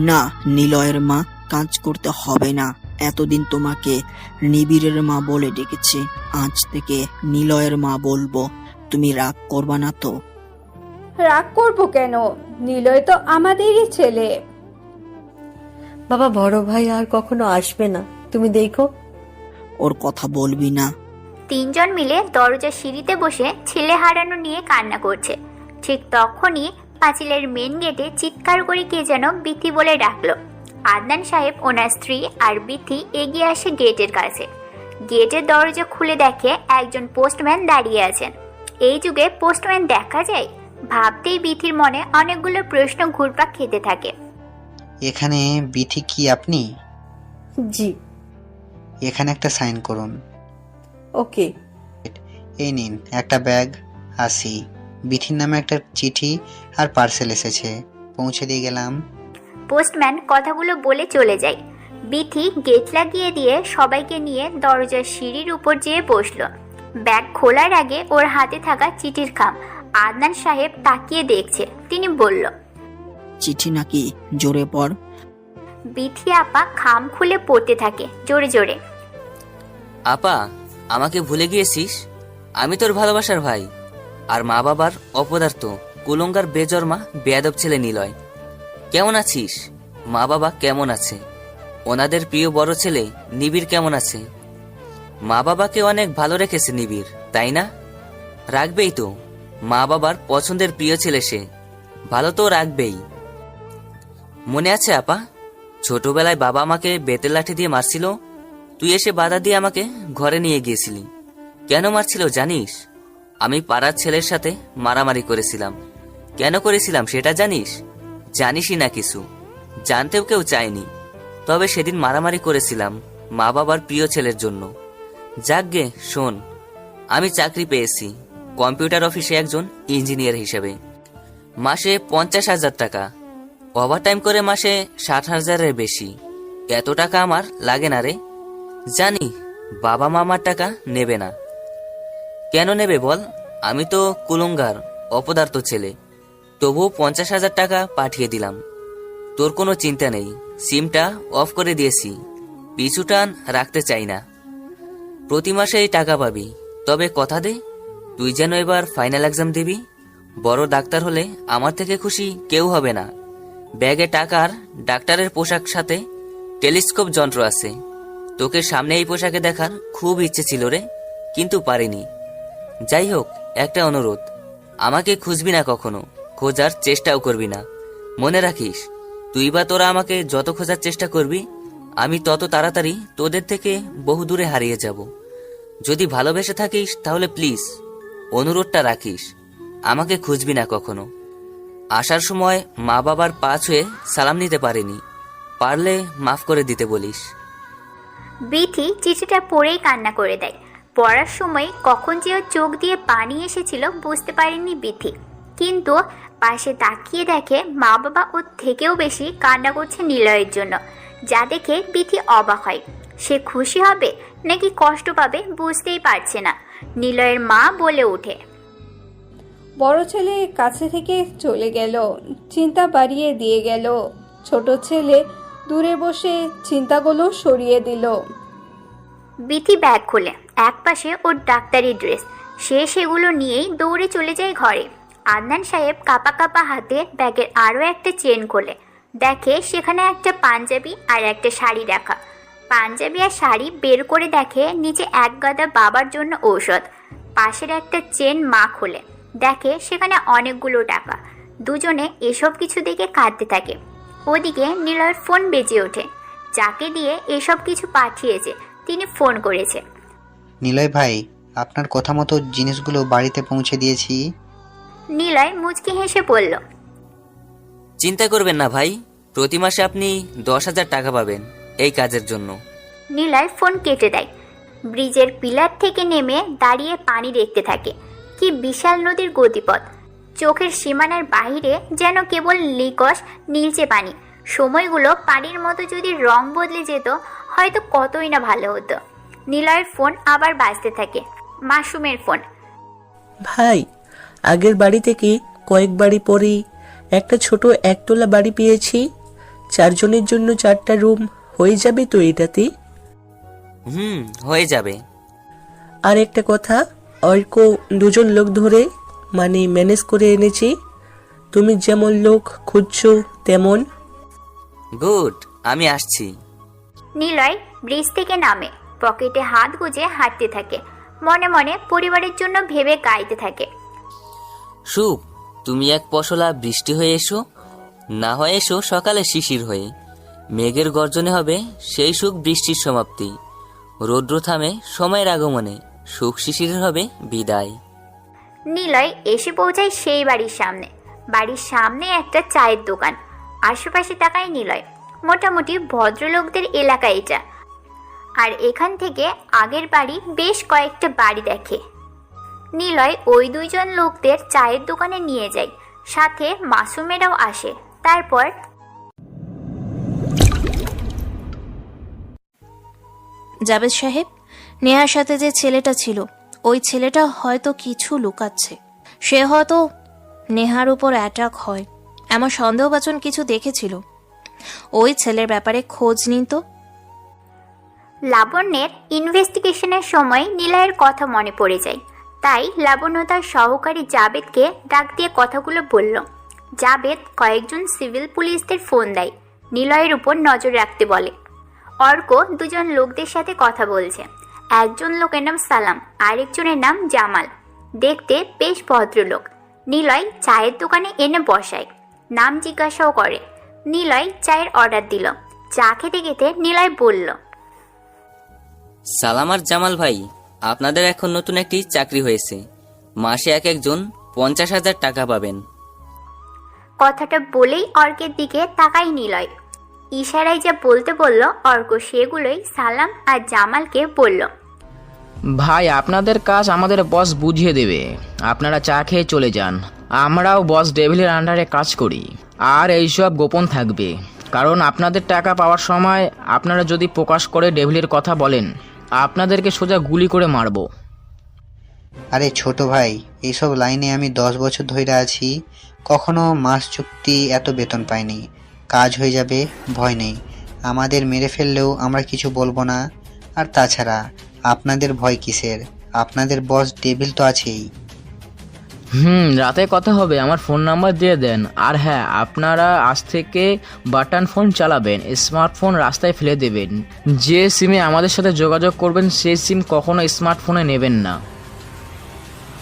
না নিলয়ের মা, কাজ করতে হবে না। এতদিন তোমাকে নিবিড়ের মা বলে ডেকেছি, আজ থেকে নিলয়ের মা বলবো। তুমি রাগ করবা না তো? রাগ করব কেন? নিলয় তো আমাদেরই ছেলে। বাবা, বড় ভাই আর কখনো আসবে না, তুমি দেখো। ওর কথা বলবি না। 3 জন মিলে দরজা সিঁড়িতে বসে ছেলে হারানো নিয়ে কান্না করছে। ঠিক তখনই পাঁচিলের মেন গেটে চিৎকার করে কে যেন বিথি বলে ডাকলো। আদনান সাহেব, ওনার স্ত্রী আর বিথি এগিয়ে আসে গেটের কাছে। গেটের দরজা খুলে দেখে একজন পোস্টম্যান দাঁড়িয়ে আছেন। এই যুগে পোস্টম্যান দেখা যায়? ভাবতেই বিথির মনে অনেকগুলো প্রশ্ন ঘুরপাক খেতে থাকে। এখানে বিথি কি আপনি? জি। এখানে একটা সাইন করুন। ওকে। এই নিন একটা ব্যাগ, আসি। বিথির নামে একটা চিঠি আর পার্সেল এসেছে, পৌঁছে দিয়ে গেলাম। পোস্টম্যান কথাগুলো বলে চলে যায়। বিথি গেট লাগিয়ে দিয়ে সবাইকে নিয়ে দরজার সিঁড়ির উপর যেয়ে বসলো। ব্যাগ খোলার আগে ওর হাতে থাকা চিঠির খাম আদনান সাহেব তাকিয়ে দেখছে। তিনি বলল, চিঠি নাকি? জোরে পড়। বিথি আপা খাম খুলে পড়তে থাকে জোরে জোরে। আপা, আমাকে ভুলে গিয়েছিস? আমি তোর ভালোবাসার ভাই আর মা বাবার অপদার্থ কুলঙ্গার বেজন্মা বেয়াদব ছেলে নিলয়। কেমন আছিস? মা বাবা কেমন আছে? ওনাদের প্রিয় বড় ছেলে নিবিড় কেমন আছে? মা বাবাকে অনেক ভালো রেখেছে নিবিড়, তাই না? রাখবেই তো, মা বাবার পছন্দের প্রিয় ছেলে সে, ভালো তো রাখবেই। মনে আছে আপা, ছোটবেলায় বাবা আমাকে বেতের লাঠি দিয়ে মারছিল, তুই এসে বাধা দিয়ে আমাকে ঘরে নিয়ে গিয়েছিলি। কেন মারছিল জানিস? আমি পাড়ার ছেলের সাথে মারামারি করেছিলাম। কেন করেছিলাম সেটা জানিস? জানিসই না কিছু, জানতেও কেউ চায়নি। তবে সেদিন মারামারি করেছিলাম মা বাবার প্রিয় ছেলের জন্য। যাকগে শোন, আমি চাকরি পেয়েছি কম্পিউটার অফিসে একজন ইঞ্জিনিয়ার হিসেবে। মাসে 50,000 টাকা, ওভারটাইম করে মাসে 60,000-এর বেশি। এত টাকা আমার লাগে না রে। জানি বাবা মা আমার টাকা নেবে না। কেন নেবে বল? আমি তো কুলঙ্গার অপদার্থ ছেলে, তবুও 50,000 টাকা পাঠিয়ে দিলাম। তোর কোনো চিন্তা নেই, সিমটা অফ করে দিয়েছি, পিছু টান রাখতে চাই না। প্রতি মাসেই টাকা পাবি, তবে কথা দে তুই যেন এবার ফাইনাল এক্সাম দিবি। বড় ডাক্তার হলে আমার থেকে খুশি কেউ হবে না। ব্যাগে টাকার ডাক্তারের পোশাক সাথে টেলিস্কোপ যন্ত্র আছে। তোকে সামনে এই পোশাকে দেখার খুব ইচ্ছে ছিল রে, কিন্তু পারিনি। যাই হোক, একটা অনুরোধ, আমাকে খুঁজবি না কখনো, খোঁজার চেষ্টাও করবি না। মনে রাখিস, তুই বা তোরা আমাকে যত খোঁজার চেষ্টা করবি, আমি তত তাড়াতাড়ি তোদের থেকে বহু দূরে হারিয়ে যাব। যদি ভালোবেসে থাকিস তাহলে প্লিজ অনুরোধটা রাখিস, আমাকে খুঁজবি না কখনো। আসার সময় মা বাবার পা ছুঁয়ে সালাম নিতে পারিনি, পারলে মাফ করে দিতে বলিস। বিথি চিঠিটা পড়েই কান্না করে দেয়। পড়ার সময় কখন যে ওর চোখ দিয়ে পানি এসেছিল বুঝতে পারেনি বিথি, কিন্তু পাশে তাকিয়ে দেখে মা বাবা ওর থেকেও বেশি কান্না করছে নিলয়ের জন্য, যা দেখে বিথি অবাক হয়। সে খুশি হবে নাকি কষ্ট পাবে বুঝতেই পারছে না। নিলয়ের মা বলে ওঠে, বড় ছেলে কাছে থেকে চলে গেল, চিন্তা বাড়িয়ে দিয়ে গেল। ছোট ছেলে দূরে বসে চিন্তাগুলো সরিয়ে দিল। বিথি ব্যাগ খোলে, একপাশে ওর ডাক্তারি ড্রেস, সে সেগুলো নিয়েই দৌড়ে চলে যায় ঘরে। আদনান সাহেব কাপা কাপা হাতে ব্যাগের আরও একটা চেন খোলে, দেখে সেখানে একটা পাঞ্জাবি আর একটা শাড়ি রাখা। পাঞ্জাবি আর শাড়ি বের করে দেখে নিচে এক গাদা বাবার জন্য ঔষধ। পাশের একটা চেন মা খোলে, দেখে সেখানে অনেকগুলো টাকা। দুজনে এসব কিছু দেখে কাঁদতে থাকে। ওদিকে নিলয়ের ফোন বেজে ওঠে। যাকে দিয়ে এসব কিছু পাঠিয়েছে তিনি ফোন করেছে। নিলয় ভাই, আপনার কথা মতো জিনিসগুলো বাড়িতে পৌঁছে দিয়েছি। নিলয় মুচকি হেসে বলল, চিন্তা করবেন না ভাই, প্রতি মাসে আপনি 10,000 টাকা পাবেন এই কাজের জন্য। নিলয় ফোন কেটে দেয়। ব্রিজের পিলার থেকে নেমে দাঁড়িয়ে পানি দেখতে থাকে। কি বিশাল নদীর গতিপথ! চোখের সীমানার বাহিরে যেন কেবল লিকস নীলচে পানি। সময়গুলো পানির মতো যদি রং বদলে যেত হয়তো কতই না ভালো হতো। নিলয়ের ফোন আবার বাজতে থাকে, মাসুমের ফোন। ভাই, আগের বাড়ি থেকে কয়েক বাড়ি পরেই একটা ছোট একতলা বাড়ি পেয়েছি। 4 জনের জন্য 4টা রুম হয়ে যাবে তো এটাতে? হয়ে যাবে। আর একটা কথা, অল্প 2 জন লোক ধরে ম্যানেজ করে এনেছি। তুমি যেমন লোক খুঁজছো তেমন। গুড, আমি আসছি। নিলয় ব্রিজ থেকে নামে, পকেটে হাত গুজে হাঁটতে থাকে। মনে মনে পরিবারের জন্য ভেবে গাইতে থাকে। শুভ, তুমি এক পশলা বৃষ্টি হয়ে এসো, না হয় এসো সকালে শিশির হয়ে। মেঘের গর্জনে হবে সেই সুখ বৃষ্টির সমাপ্তি, রৌদ্র থামে সময়ের আগমনে, সুখ শিশিরের হবে বিদায়। নিলয় এসে পৌঁছায় সেই বাড়ির সামনে। বাড়ির সামনে একটা চায়ের দোকান। আশেপাশে তাকায় নিলয়। মোটামুটি ভদ্রলোকদের এলাকা এটা। আর এখান থেকে আগের বাড়ি বেশ কয়েকটা বাড়ি দেখে। নিলয় ওই দুইজন লোকদের চায়ের দোকানে নিয়ে যায়, সাথে মাসুমেরাও আসে। তারপর জাবেদ সাহেব, নেহার সাথে যে ছেলেটা ছিল, ওই ছেলেটা হয়তো কিছু লুকাচ্ছে। সে হয়তো নেহার উপর অ্যাটাক হয় এমন সন্দেহবাচন কিছু দেখেছিল। ওই ছেলের ব্যাপারে খোঁজ নিন তো। লাবণ্যের ইনভেস্টিগেশনের সময় নিলয়ের কথা মনে পড়ে যায়, তাই লাবণ্য তার সহকারী জাবেদকে ডাক দিয়ে কথাগুলো বলল। জাবেদ কয়েকজন সিভিল পুলিশদের ফোন দেয়, নিলয়ের উপর নজর রাখতে বলে। অর্ক দুজন লোকদের সাথে কথা বলছে। একজন লোকের নাম সালাম, আরেকজনের নাম জামাল। দেখতে বেশ ভদ্রলোক। নিলয় চায়ের দোকানে এনে বসায়, নাম জিজ্ঞাসাও করে। নিলয় চায়ের অর্ডার দিল। চা খেতে খেতে নিলয় বলল, সালাম আর জামাল ভাই, আপনাদের এখন নতুন একটি চাকরি হয়েছে। মাসে এক একজন 50,000 টাকা পাবেন। কথাটা বলেই অর্কের দিকে তাকাই নিলয়। ইশারায় যা বলতে বলল অর্ক সেগুলোই সালাম আর জামালকে বলল। ভাই, আপনাদের কাজ আমাদের বস বুঝিয়ে দেবে, আপনারা চা খেয়ে চলে যান। আমরাও বস ডেভিলের আন্ডারে কাজ করি, আর এইসব গোপন থাকবে। কারণ আপনাদের টাকা পাওয়ার সময় আপনারা যদি প্রকাশ করে ডেভিলের কথা বলেন, আপনাদেরকে সোজা গুলি করে মারবো। আরে ছোট ভাই, এইসব লাইনে আমি 10 বছর ধরে আছি, কখনো মাস চুক্তি এত বেতন পাইনি। কাজ হয়ে যাবে, ভয় নেই। আমাদের মেরে ফেললেও আমরা কিছু বলবো না। আর তাছাড়া আপনাদের ভয় কিসের? আপনাদের বস ডেভিল তো আছেই। রাতে কথা হবে, আমার ফোন নাম্বার দিয়ে দেন। আর হ্যাঁ, আপনারা আজ থেকে বাটন ফোন চালাবেন, স্মার্টফোন রাস্তায় ফেলে দেবেন। যে সিমে আমাদের সাথে যোগাযোগ করবেন সেই সিম কখনো স্মার্টফোনে নেবেন না।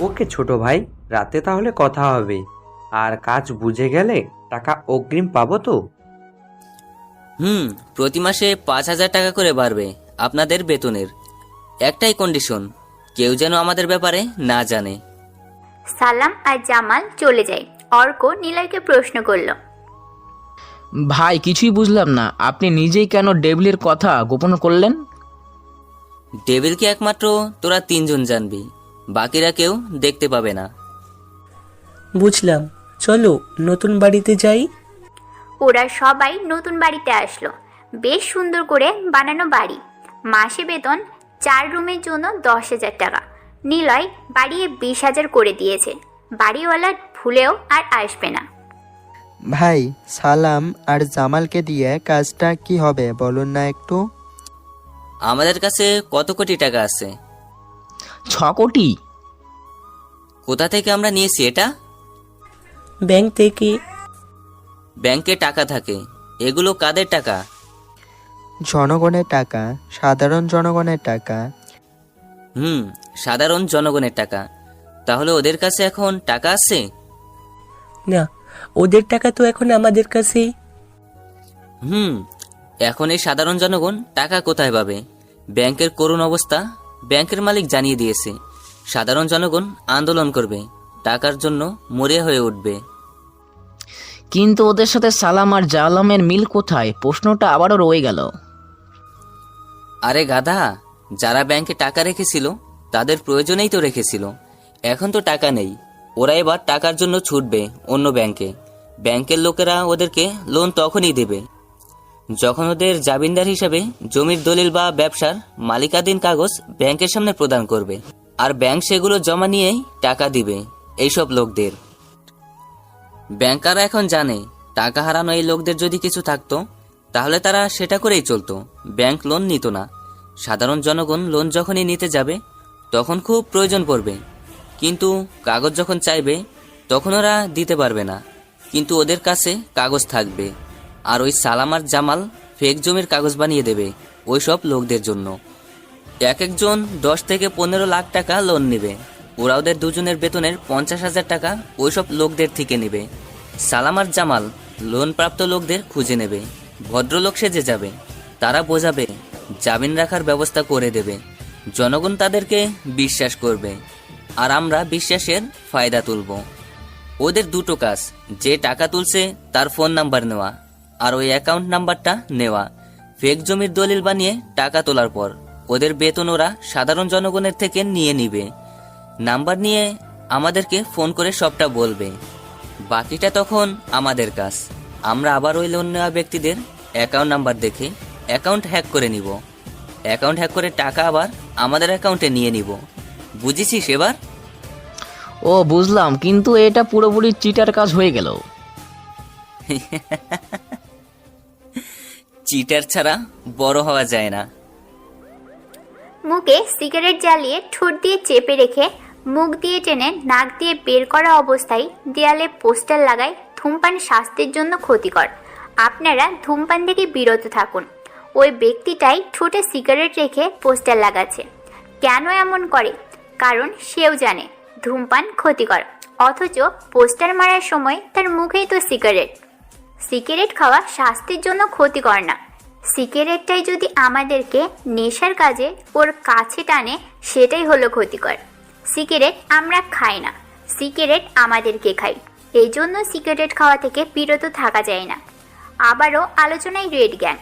ওকে ছোট ভাই, রাতে তাহলে কথা হবে। আর কাজ বুঝে গেলে টাকা অগ্রিম পাবো তো? প্রতি মাসে 5,000 টাকা করে বাড়বে আপনাদের বেতনের। একটাই কন্ডিশন, কেউ যেন আমাদের ব্যাপারে না জানে। সালাম আর জামাল চলে যায়। অর্ক নিলয়কে প্রশ্ন করল, ভাই কিছুই বুঝলাম না, আপনি নিজেই কেন ডেভিলের কথা গোপন করলেন? ডেভিলকে একমাত্র তোরা 3 জন জানবি, বাকিরা কেউ দেখতে পাবে না। বুঝলাম, চলো নতুন বাড়িতে যাই। ওরা সবাই নতুন বাড়িতে আসলো। বেশ সুন্দর করে বানানো বাড়ি। মাসে বেতন 4 রুমের জন্য 10,000 টাকা। নিলয় বাড়িয়ে 20,000 করে দিয়েছে। বাড়িওয়ালা ভুলেও আর আসবে না। ভাই, সালাম আর জামালকে দিয়ে কাজটা কি হবে বলুন না একটু। আমাদের কাছে কত কোটি টাকা আছে? 6 কোটি। কোথা থেকে আমরা নিয়েছি এটা? ব্যাংক থেকে। ব্যাংকে টাকা থাকে, এগুলো কাদের টাকা? জনগণের টাকা, সাধারণ জনগণের টাকা। সাধারণ জনগণের টাকা। তাহলে ওদের কাছে এখন টাকা আছে? না, ওদের টাকা তো এখন আমাদের কাছে। এখন এই সাধারণ জনগণ টাকা কোথায় পাবে? ব্যাংকের করুণ অবস্থা ব্যাংকের মালিক জানিয়ে দিয়েছে। সাধারণ জনগণ আন্দোলন করবে, টাকার জন্য মরিয়া হয়ে উঠবে। কিন্তু ওদের সাথে সালাম আর জালামের মিল কোথায়? প্রশ্নটা আবারও রয়ে গেল। আরে গাধা, যারা ব্যাংকে টাকা রেখেছিল তাদের প্রয়োজনেই তো রেখেছিল। এখন তো টাকা নেই, ওরা এবার টাকার জন্য ছুটবে অন্য ব্যাংকে। ব্যাংকের লোকেরা ওদেরকে লোন তখনই দেবে যখন ওদের জামিনদার হিসেবে জমির দলিল বা ব্যবসার মালিকাধীন কাগজ ব্যাংকের সামনে প্রদান করবে। আর ব্যাংক সেগুলো জমা নিয়েই টাকা দিবে এইসব লোকদের। ব্যাংকাররা এখন জানে টাকা হারানো এই লোকদের যদি কিছু থাকতো তাহলে তারা সেটা করেই চলতো, ব্যাংক লোন নিত না। সাধারণ জনগণ লোন যখনই নিতে যাবে তখন খুব প্রয়োজন পড়বে, কিন্তু কাগজ যখন চাইবে তখন ওরা দিতে পারবে না। কিন্তু ওদের কাছে কাগজ থাকবে, আর ওই সালাম আর জামাল ফেক জমির কাগজ বানিয়ে দেবে ওই সব লোকদের জন্য। এক একজন 10 থেকে 15 লাখ টাকা লোন নেবে। ওরা ওদের দুজনের বেতনের 50,000 টাকা ওইসব লোকদের থেকে নেবে। সালাম আর জামাল লোন প্রাপ্ত লোকদের খুঁজে নেবে, ভদ্রলোক সেজে যাবে, তারা বোঝাবে, জামিন রাখার ব্যবস্থা করে দেবে। জনগণ তাদেরকে বিশ্বাস করবে, আর আমরা বিশ্বাসের ফায়দা তুলব। ওদের দুটো কাজ, যে টাকা তুলছে তার ফোন নাম্বার নেওয়া আর ওই অ্যাকাউন্ট নাম্বারটা নেওয়া। ফেক জমির দলিল বানিয়ে টাকা তোলার পর ওদের বেতন ওরা সাধারণ জনগণের থেকে নিয়ে নিবে। নাম্বার নিয়ে আমাদেরকে ফোন করে সবটা বলবে, বাকিটা তখন আমাদের কাজ। আমরা আবার ওই লোন নেওয়া ব্যক্তিদের অ্যাকাউন্ট নাম্বার দেখে অ্যাকাউন্ট হ্যাক করে নিব। অ্যাকাউন্ট হ্যাক করে টাকা আবার আমাদের অ্যাকাউন্টে নিয়ে নিব। বুঝেছিস এবার? ও বুঝলাম, কিন্তু এটা পুরোপুরি চিটার কাজ হয়ে গেল। চিটার ছাড়া বড় হওয়া যায় না। মুখে সিগারেট জ্বালিয়ে ঠোঁট দিয়ে চেপে রেখে মুখ দিয়ে টেনে নাক দিয়ে বের করা অবস্থায় দেয়ালে পোস্টার লাগায়, ধূমপান স্বাস্থ্যের জন্য ক্ষতিকর, আপনারা ধূমপান থেকে বিরত থাকুন। ওই ব্যক্তিটাই ঠোঁটে সিগারেট রেখে পোস্টার লাগাচ্ছে। কেন এমন করে? কারণ সেও জানে ধূমপান ক্ষতিকর, অথচ পোস্টার মারার সময় তার মুখেই তো সিগারেট। সিগারেট খাওয়া স্বাস্থ্যের জন্য ক্ষতিকর না, সিগারেটটাই যদি আমাদেরকে নেশার কাজে ওর কাছে টানে সেটাই হলো ক্ষতিকর। সিগারেট আমরা খাই না, সিগারেট আমাদেরকে খাই, এই জন্য সিগারেট খাওয়া থেকে বিরত থাকা যায় না। আবারও আলোচনায় রেড গ্যাং।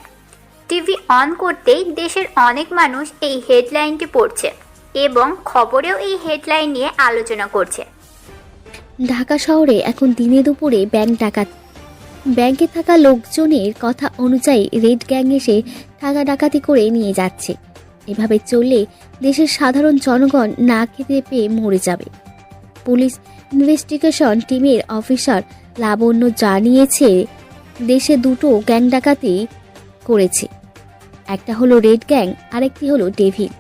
টিভি অন করতেই দেশের অনেক মানুষ এই হেডলাইনটি পড়ছে এবং খবরেও এই হেডলাইন নিয়ে আলোচনা করছে। ঢাকা শহরে এখন দিনে দুপুরে ব্যাংক ডাকাত। ব্যাংকে থাকা লোকজনের কথা অনুযায়ী রেড গ্যাং এসে টাকা ডাকাতি করে নিয়ে যাচ্ছে। এভাবে চললে দেশের সাধারণ জনগণ না খেতে পেয়ে মরে যাবে। পুলিশ ইনভেস্টিগেশন টিমের অফিসার লাবণ্য জানিয়েছে, দেশে দুটো গ্যাং ডাকাতি করেছে। একটা হলো রেড গ্যাং, আরেকটি হলো ডেভিল।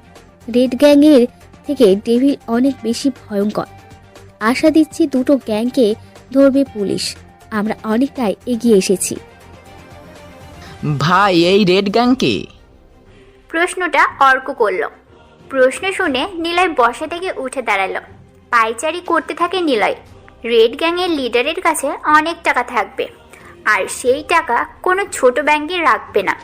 রেড গ্যাংয়ের থেকে ডেভিল অনেক বেশি ভয়ঙ্কর। আশা দিচ্ছি দুটো গ্যাংকে ধরবে পুলিশ। আমরা অনেকটাই এগিয়ে এসেছি। ভাই, এই রেড গ্যাং কে? প্রশ্নটা অর্ক করল। প্রশ্ন শুনে নিলয় বসা থেকে উঠে দাঁড়ালো। পায়চারি করতে থাকে নিলয়। রেড গ্যাংয়ের লিডারের কাছে অনেক টাকা থাকবে, আর সেই টাকা কোনো ছোট ব্যাংকে রাখবে না।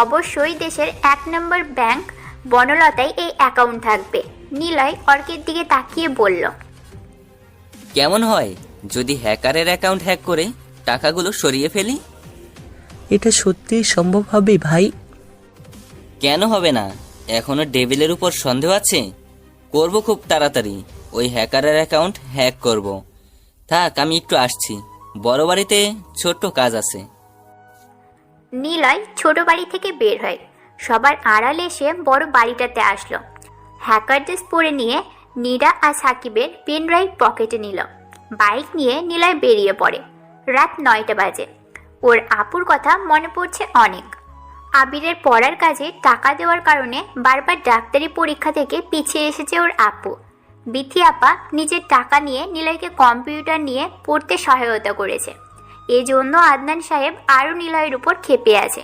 অবশ্যই দেশের 1 নম্বর ব্যাংক বনলতায় এই অ্যাকাউন্ট থাকবে। নিলয় অর্কের দিকে তাকিয়ে বলল, কেমন হয় যদি হ্যাকারের অ্যাকাউন্ট হ্যাক করে টাকাগুলো সরিয়ে ফেলি? এটা সত্যিই সম্ভব হবে ভাই? কেন হবে না? এখনো ডেভিলের উপর সন্দেহ আছে? করব খুব তাড়াতাড়ি। ওই হ্যাকারের অ্যাকাউন্ট হ্যাক করব। থাক, আমি একটু আসছি, বড় বাড়িতে ছোট্ট কাজ আছে। নিলয় ছোট বাড়ি থেকে বের হয়। সবার আড়ালে এসে বড় বাড়িটাতে আসলো। হ্যাকার ড্রেস পরে নিয়ে নীরা আর সাকিবের পেন ড্রাইভ পকেটে নিল। বাইক নিয়ে নিলয় বেরিয়ে পড়ে। রাত 9টা বাজে। ওর আপুর কথা মনে পড়ছে অনেক। আবিরের পড়ার কাজে টাকা দেওয়ার কারণে বারবার ডাক্তারি পরীক্ষা থেকে পিছিয়ে এসেছে ওর আপু। বিথি আপা নিজের টাকা নিয়ে নিলয়কে কম্পিউটার নিয়ে পড়তে সহায়তা করেছে। এজন্য আদনান সাহেব আরও নিলয়ের উপর ক্ষেপে আছে,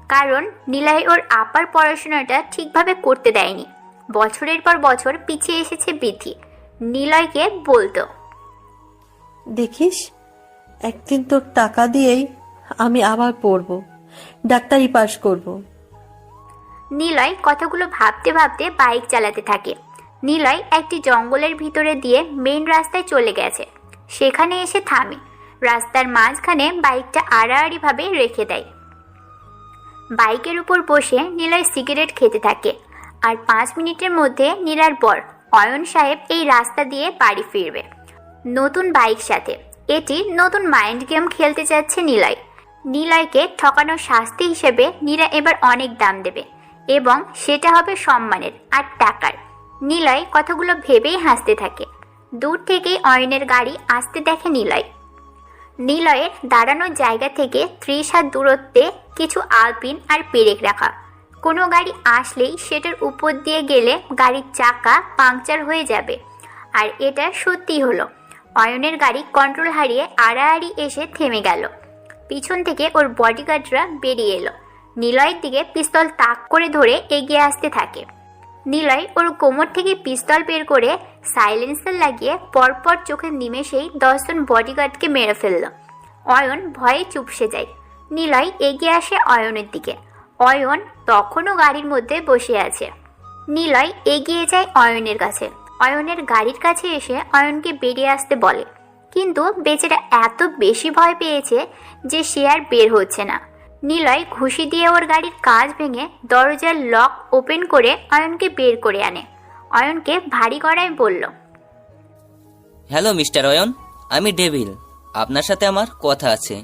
কারণ নিলয় ওর আপার পড়াশোনাটা ঠিকভাবে করতে দেয়নি। বছরের পর বছর পিছিয়ে এসেছে বিথি। নিলয়কে বলতো, দেখিস, একদিন তোর টাকা দিয়েই আমি আবার পড়ব, ডাক্তারি পাশ করব। নিলয় কথাগুলো ভাবতে ভাবতে বাইক চালাতে থাকে। নিলয় একটি জঙ্গলের ভিতরে দিয়ে মেইন রাস্তায় চলে গেছে। সেখানে এসে থামে। রাস্তার মাঝখানে বাইকটা আড়াআড়িভাবে রেখে দেয়। বাইকের উপর বসে নিলয় সিগারেট খেতে থাকে। আর 5 মিনিটের মধ্যে নীলার বর অয়ন সাহেব এই রাস্তা দিয়ে বাড়ি ফিরবে নতুন বাইক সাথে। এটি নতুন মাইন্ড গেম খেলতে যাচ্ছে নিলয়। নিলয়কে ঠকানোর শাস্তি হিসেবে নীরা এবার অনেক দাম দেবে, এবং সেটা হবে সম্মানের আর টাকার। নিলয় কথাগুলো ভেবেই হাসতে থাকে। দূর থেকেই অয়নের গাড়ি আসতে দেখে নিলয়। নিলয়ের দাঁড়ানোর জায়গা থেকে 30 হাত দূরত্বে কিছু আলপিন আর পেরেক রাখা। কোনো গাড়ি আসলেই সেটার উপর দিয়ে গেলে গাড়ির চাকা পাংচার হয়ে যাবে। আর এটা সত্যি হলো। অয়নের গাড়ি কন্ট্রোল হারিয়ে আড়াআড়ি এসে থেমে গেল। পিছন থেকে ওর বডিগার্ডরা বেরিয়ে এলো। নিলয়ের দিকে পিস্তল তাক করে ধরে এগিয়ে আসতে থাকে। নিলয় ওর কোমর থেকে পিস্তল বের করে সাইলেন্সার লাগিয়ে পরপর চোখের নিমেষেই 10 জন বডিগার্ডকে মেরে ফেলল। অয়ন ভয়ে চুপসে যায়। নিলয় এগিয়ে আসে অয়নের দিকে। অয়ন তখনও গাড়ির মধ্যে বসে আছে। নিলয় এগিয়ে যায় অয়নের কাছে। অয়নের গাড়ির কাছে এসে অয়নকে বেরিয়ে আসতে বলে, কিন্তু বেচারা এত বেশি ভয় পেয়েছে যে সে আর বের হচ্ছে না। নিলয় ঘুষি দিয়ে ওর গাড়ির কাঁচ ভেঙে দরজার লক ওপেন করে অয়নকে বের করে আনে। অয়নকে ভারী গলায় বলল, হ্যালো মিস্টার অয়ন, আমি ডেভিল। আপনার সাথে আমার কথা আছে,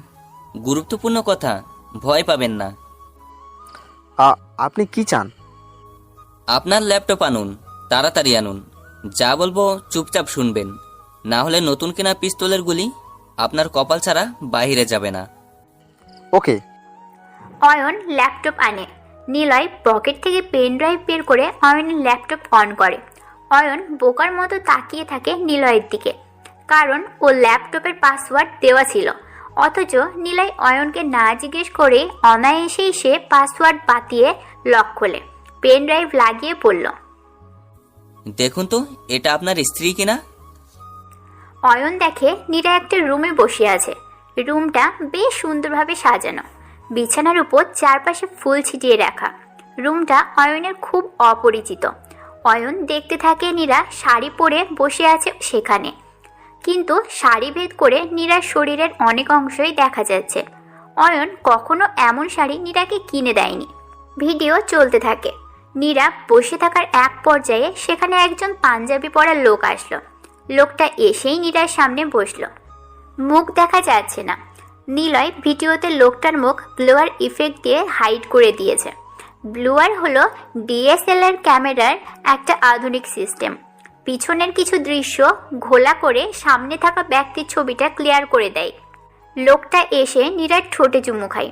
গুরুত্বপূর্ণ কথা, ভয় পাবেন না। আপনি কি চান? আপনার ল্যাপটপ আনুন, তাড়াতাড়ি আনুন। যা বলবো চুপচাপ শুনবেন, না হলে নতুন কেনা পিস্তলের গুলি আপনার কপাল ছাড়া বাইরে যাবে না। ওকে। অয়ন ল্যাপটপ আনে। নিলয় পকেট থেকে পেন ড্রাইভ বের করে অয়নের ল্যাপটপ অন করে। অয়ন বোকার মতো তাকিয়ে থাকে নিলয়ের দিকে, কারণ ও ল্যাপটপের পাসওয়ার্ড দেওয়া ছিল। অথচ নিলয় অয়নকে না জিজ্ঞেস করে অনায়াসেই সে পাসওয়ার্ড বাতিয়ে লক খোলে, পেন ড্রাইভ লাগিয়ে পড়ল। দেখুন তো এটা আপনার স্ত্রী কিনা। অয়ন দেখে নীরা একটা রুমে বসে আছে। রুমটা বেশ সুন্দরভাবে সাজানো, বিছানার উপর চারপাশে ফুল ছিটিয়ে রাখা। রুমটা অয়নের খুব অপরিচিত। অয়ন দেখতে থাকে নীরা শাড়ি পরে বসে আছে সেখানে, কিন্তু শাড়ি ভেদ করে নীরার শরীরের অনেক অংশই দেখা যাচ্ছে। অয়ন কখনো এমন শাড়ি নীরাকে কিনে দেয়নি। ভিডিও চলতে থাকে। নীরা বসে থাকার এক পর্যায়ে সেখানে একজন পাঞ্জাবি পরা লোক আসলো। লোকটা এসেই নীরার সামনে বসলো। মুখ দেখা যাচ্ছে না। নিলয় ভিডিওতে লোকটার মুখ ব্লুয়ার ইফেক্ট দিয়ে হাইড করে দিয়েছে। ব্লুয়ার হলো ডিএসএলআর ক্যামেরার একটা আধুনিক সিস্টেম। পিছনের কিছু দৃশ্য ঘোলা করে সামনে থাকা ব্যক্তির ছবিটা ক্লিয়ার করে দেয়। লোকটা এসে নীরার ঠোঁটে চুমু খায়।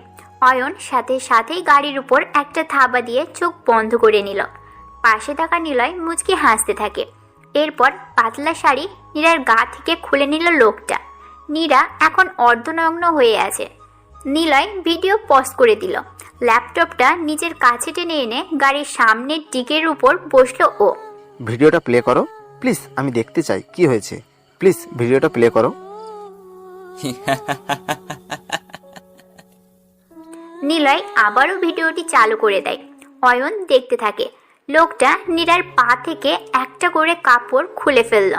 অয়ন সাথে সাথেই গাড়ির উপর একটা থাবা দিয়ে চোখ বন্ধ করে নিল। পাশে থাকা নিলয় মুচকি হাসতে থাকে। এরপর পাতলা শাড়ি নীরার গা থেকে খুলে নিল লোকটা। নীরা এখন অর্ধনগ্ন হয়ে আছে। নিলয় ভিডিও পজ করে দিল। ল্যাপটপটা নিজের কাছে টেনে এনে গাড়ির সামনের দিকের উপর বসলো ও। ভিডিওটা প্লে করো প্লিজ, আমি দেখতে চাই কি হয়েছে। প্লিজ ভিডিওটা প্লে করো। নিলয় আবারও ভিডিওটি চালু করে দেয়। অয়ন দেখতে থাকে। লোকটা নীরার পা থেকে একটা করে কাপড় খুলে ফেলল।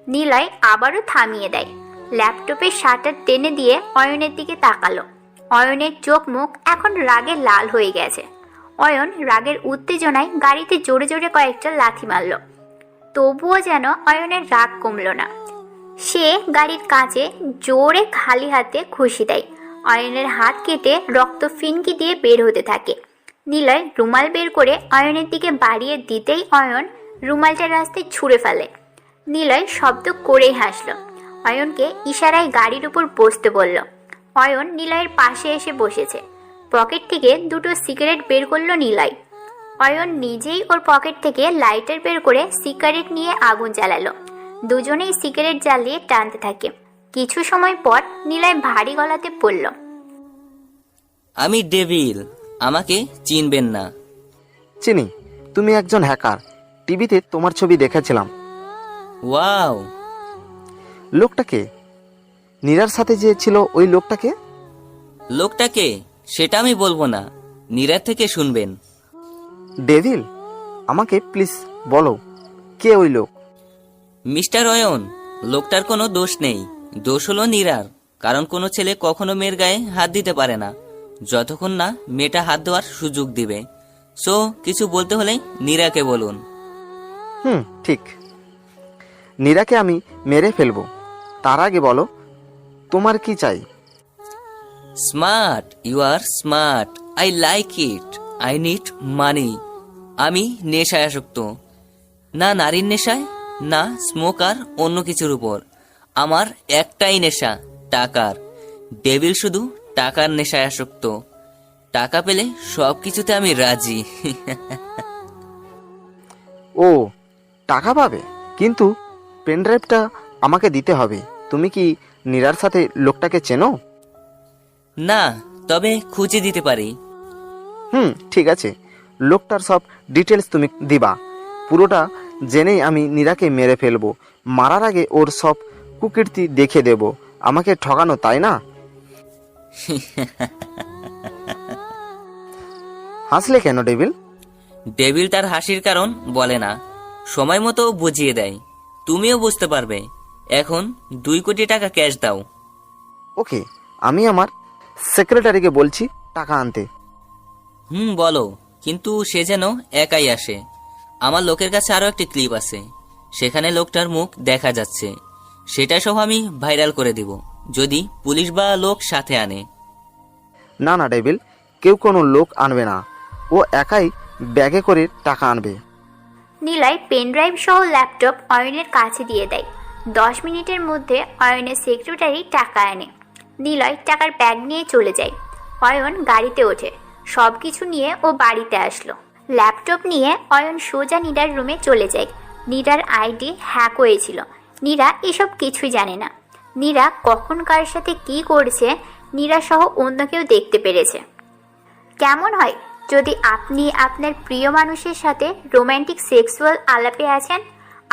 নিলয় আবারও থামিয়ে দেয়। ল্যাপটপের শাটার টেনে দিয়ে অয়নের দিকে তাকালো। অয়নের চোখ মুখ এখন রাগে লাল হয়ে গেছে। অয়ন রাগের উত্তেজনায় গাড়িতে জোরে জোরে কয়েকটা লাথি মারল। তবুও যেন অয়নের রাগ কমল না। সে গাড়ির কাঁচে জোরে খালি হাতে ঘুষি দেয়। অয়নের হাত কেটে রক্ত ফিনকি দিয়ে বের হতে থাকে। নিলয় রুমাল বের করে অয়নের দিকে বাড়িয়ে দিতেই অয়ন রুমালটা রাস্তায় ছুঁড়ে ফেলে। নিলয় শব্দ করেই হাসল। অয়নকে ইশারায় গাড়ির উপর বসতে বলল। অয়ন নিলয়ের পাশে এসে বসেছে। পকেট থেকে দুটো সিগারেট বের করলো নিলয়। অয়ন নিজেই ওর পকেট থেকে লাইটার বের করে সিগারেট নিয়ে আগুন জ্বালালো। দুজনেই সিগারেট জ্বালিয়ে টানতে থাকে। কিছু সময় পর নিলয় ভারী গলাতে বলল, আমি ডেভিল, আমাকে চিনবেন না। চিনি, তুমি একজন হ্যাকার। টিভিতে তোমার ছবি দেখেছিলাম। ওয়াও। লোকটাকে নীরার সাথে যে ছিল ওই লোকটাকে? লোকটাকে সেটা আমি বলবো না, নীরার থেকে শুনবেন। ডেভিল, আমাকে প্লিজ বলো কে ওই লোক? মিস্টার অয়ন, লোকটার কোনো দোষ নেই। দোষ হলো নীরার, কারণ কোনো ছেলে কখনো মেয়ের গায়ে হাত দিতে পারে না যতক্ষণ না মেয়েটা হাত দেওয়ার সুযোগ দিবে। সো কিছু বলতে হলে নীরাকে বলুন। ঠিক। নীরাকে আমি মেরে ফেলবো। তার আগে বলো তোমার কি চাই? Smart, you are smart, I like it, I need money. আমি নেশায় আসক্ত, না নারীর নেশায়, না স্মোক আর অন্য কিছুর উপর। আমার একটাই নেশা, টাকার। ডেভিল শুধু টাকার নেশায় আসক্ত। টাকা পেলে সব কিছুতে আমি রাজি। ও, টাকা পাবে, কিন্তু পেনড্রাইভটা আমাকে দিতে হবে। তুমি কি নীরার সাথে লোকটাকে চেনো? না, তবে খুঁজে দিতে পারি। ঠিক আছে। লোকটার সব ডিটেলস তুমি দিবা। পুরোটা জেনেই আমি নীরাকে মেরে ফেলবো। মারার আগে ওর সব কুকীর্তি দেখে দেব। আমাকে ঠকানো, তাই না? হাসলে কেন ডেভিল? ডেভিল তার হাসির কারণ বলে না, সময় মতো বুঝিয়ে দেয়। তুমিও বুঝতে পারবে। এখন 2 কোটি টাকা ক্যাশ দাও। ওকে, আমি আমার সেক্রেটারিকে বলছি টাকা আনতে। বলো, কিন্তু সে যেন একাই আসে। আমার লোকের কাছে আরো একটি ক্লিপ আছে, সেখানে লোকটার মুখ দেখা যাচ্ছে। সেটা সহ আমি ভাইরাল করে দিব, যদি পুলিশ বা লোক সাথে আনে। না না ডেভিল, কেউ কোনো লোক আনবে না, ও একাই ব্যাগে করে টাকা আনবে। নিলয় পেন ড্রাইভ সহ ল্যাপটপ অয়নের কাছে দিয়ে দেয়। 10 মিনিটের মধ্যে অয়নের সেক্রেটারি টাকা আনে। নিলয় টাকার ব্যাগ নিয়ে চলে যায়। অয়ন গাড়িতে ওঠে। সব কিছু নিয়ে ও বাড়িতে আসলো। ল্যাপটপ নিয়ে অয়ন সোজা নীরার রুমে চলে যায়। নীরার আইডি হ্যাক হয়েছিল। নীরা এসব কিছুই জানে না। নীরা কখন কার সাথে কি করছে নীরা সহ অন্য কেউ দেখতে পেরেছে। কেমন হয় যদি আপনি আপনার প্রিয় মানুষের সাথে রোম্যান্টিক সেক্সুয়াল আলাপে আছেন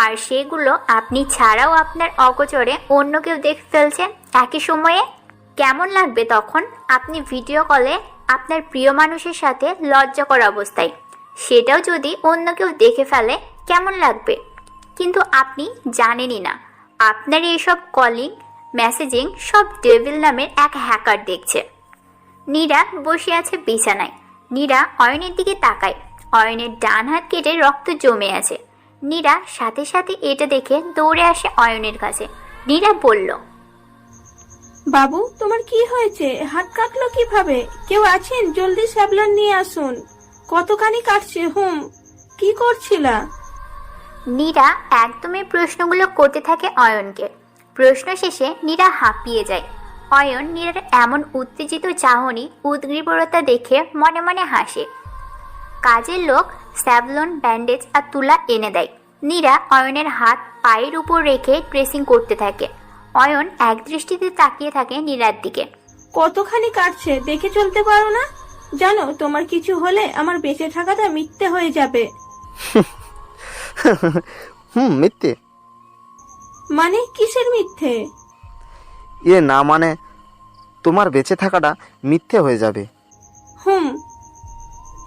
আর সেগুলো আপনি ছাড়াও আপনার অগোচরে অন্য কেউ দেখে ফেলছেন একই সময়ে? কেমন লাগবে তখন আপনি ভিডিও কলে আপনার প্রিয় মানুষের সাথে লজ্জাকর অবস্থায়, সেটাও যদি অন্য কেউ দেখে ফেলে কেমন লাগবে? কিন্তু আপনি জানেনই না আপনার এইসব কলিং মেসেজিং সব ডেভিল নামের এক হ্যাকার দেখছে। নীরা বসে আছে বিছানায়। নীরা অয়নের দিকে তাকায়। অয়নের ডান হাত কেটে রক্ত জমে আছে। নীরা সাথে সাথে এটা দেখে দৌড়ে আসে অয়নের কাছে। নীরা বলল, বাবু তোমার কি হয়েছে? হাত কাটলো কিভাবে? কেউ আছেন? জলদি স্যাভলন নিয়ে আসুন। কতখানি কাটছে? কি করছিলা? নীরা একদমই প্রশ্নগুলো করতে থাকে অয়নকে। প্রশ্ন শেষে নীরা হাঁপিয়ে যায়। অয়ন নীরার এমন উত্তেজিত চাহনি উদ্গ্রীবতা দেখে মনে মনে হাসে। কাজের লোক স্যাভলন, ব্যান্ডেজ আর তুলা এনে দেয়। নীরা অয়নের হাত পায়ের উপর রেখে ড্রেসিং করতে থাকে। অয়ন একদৃষ্টিতে তাকিয়ে থাকে নীরার দিকে। কতখানি কাটছে দেখে চলতে পারো না? জানো তোমার কিছু হলে আমার বেঁচে থাকাটা মিথ্যে হয়ে যাবে। মিথ্যে মানে কিসের মিথ্যে? না মানে তোমার বেঁচে থাকাটা মিথ্যে হয়ে যাবে।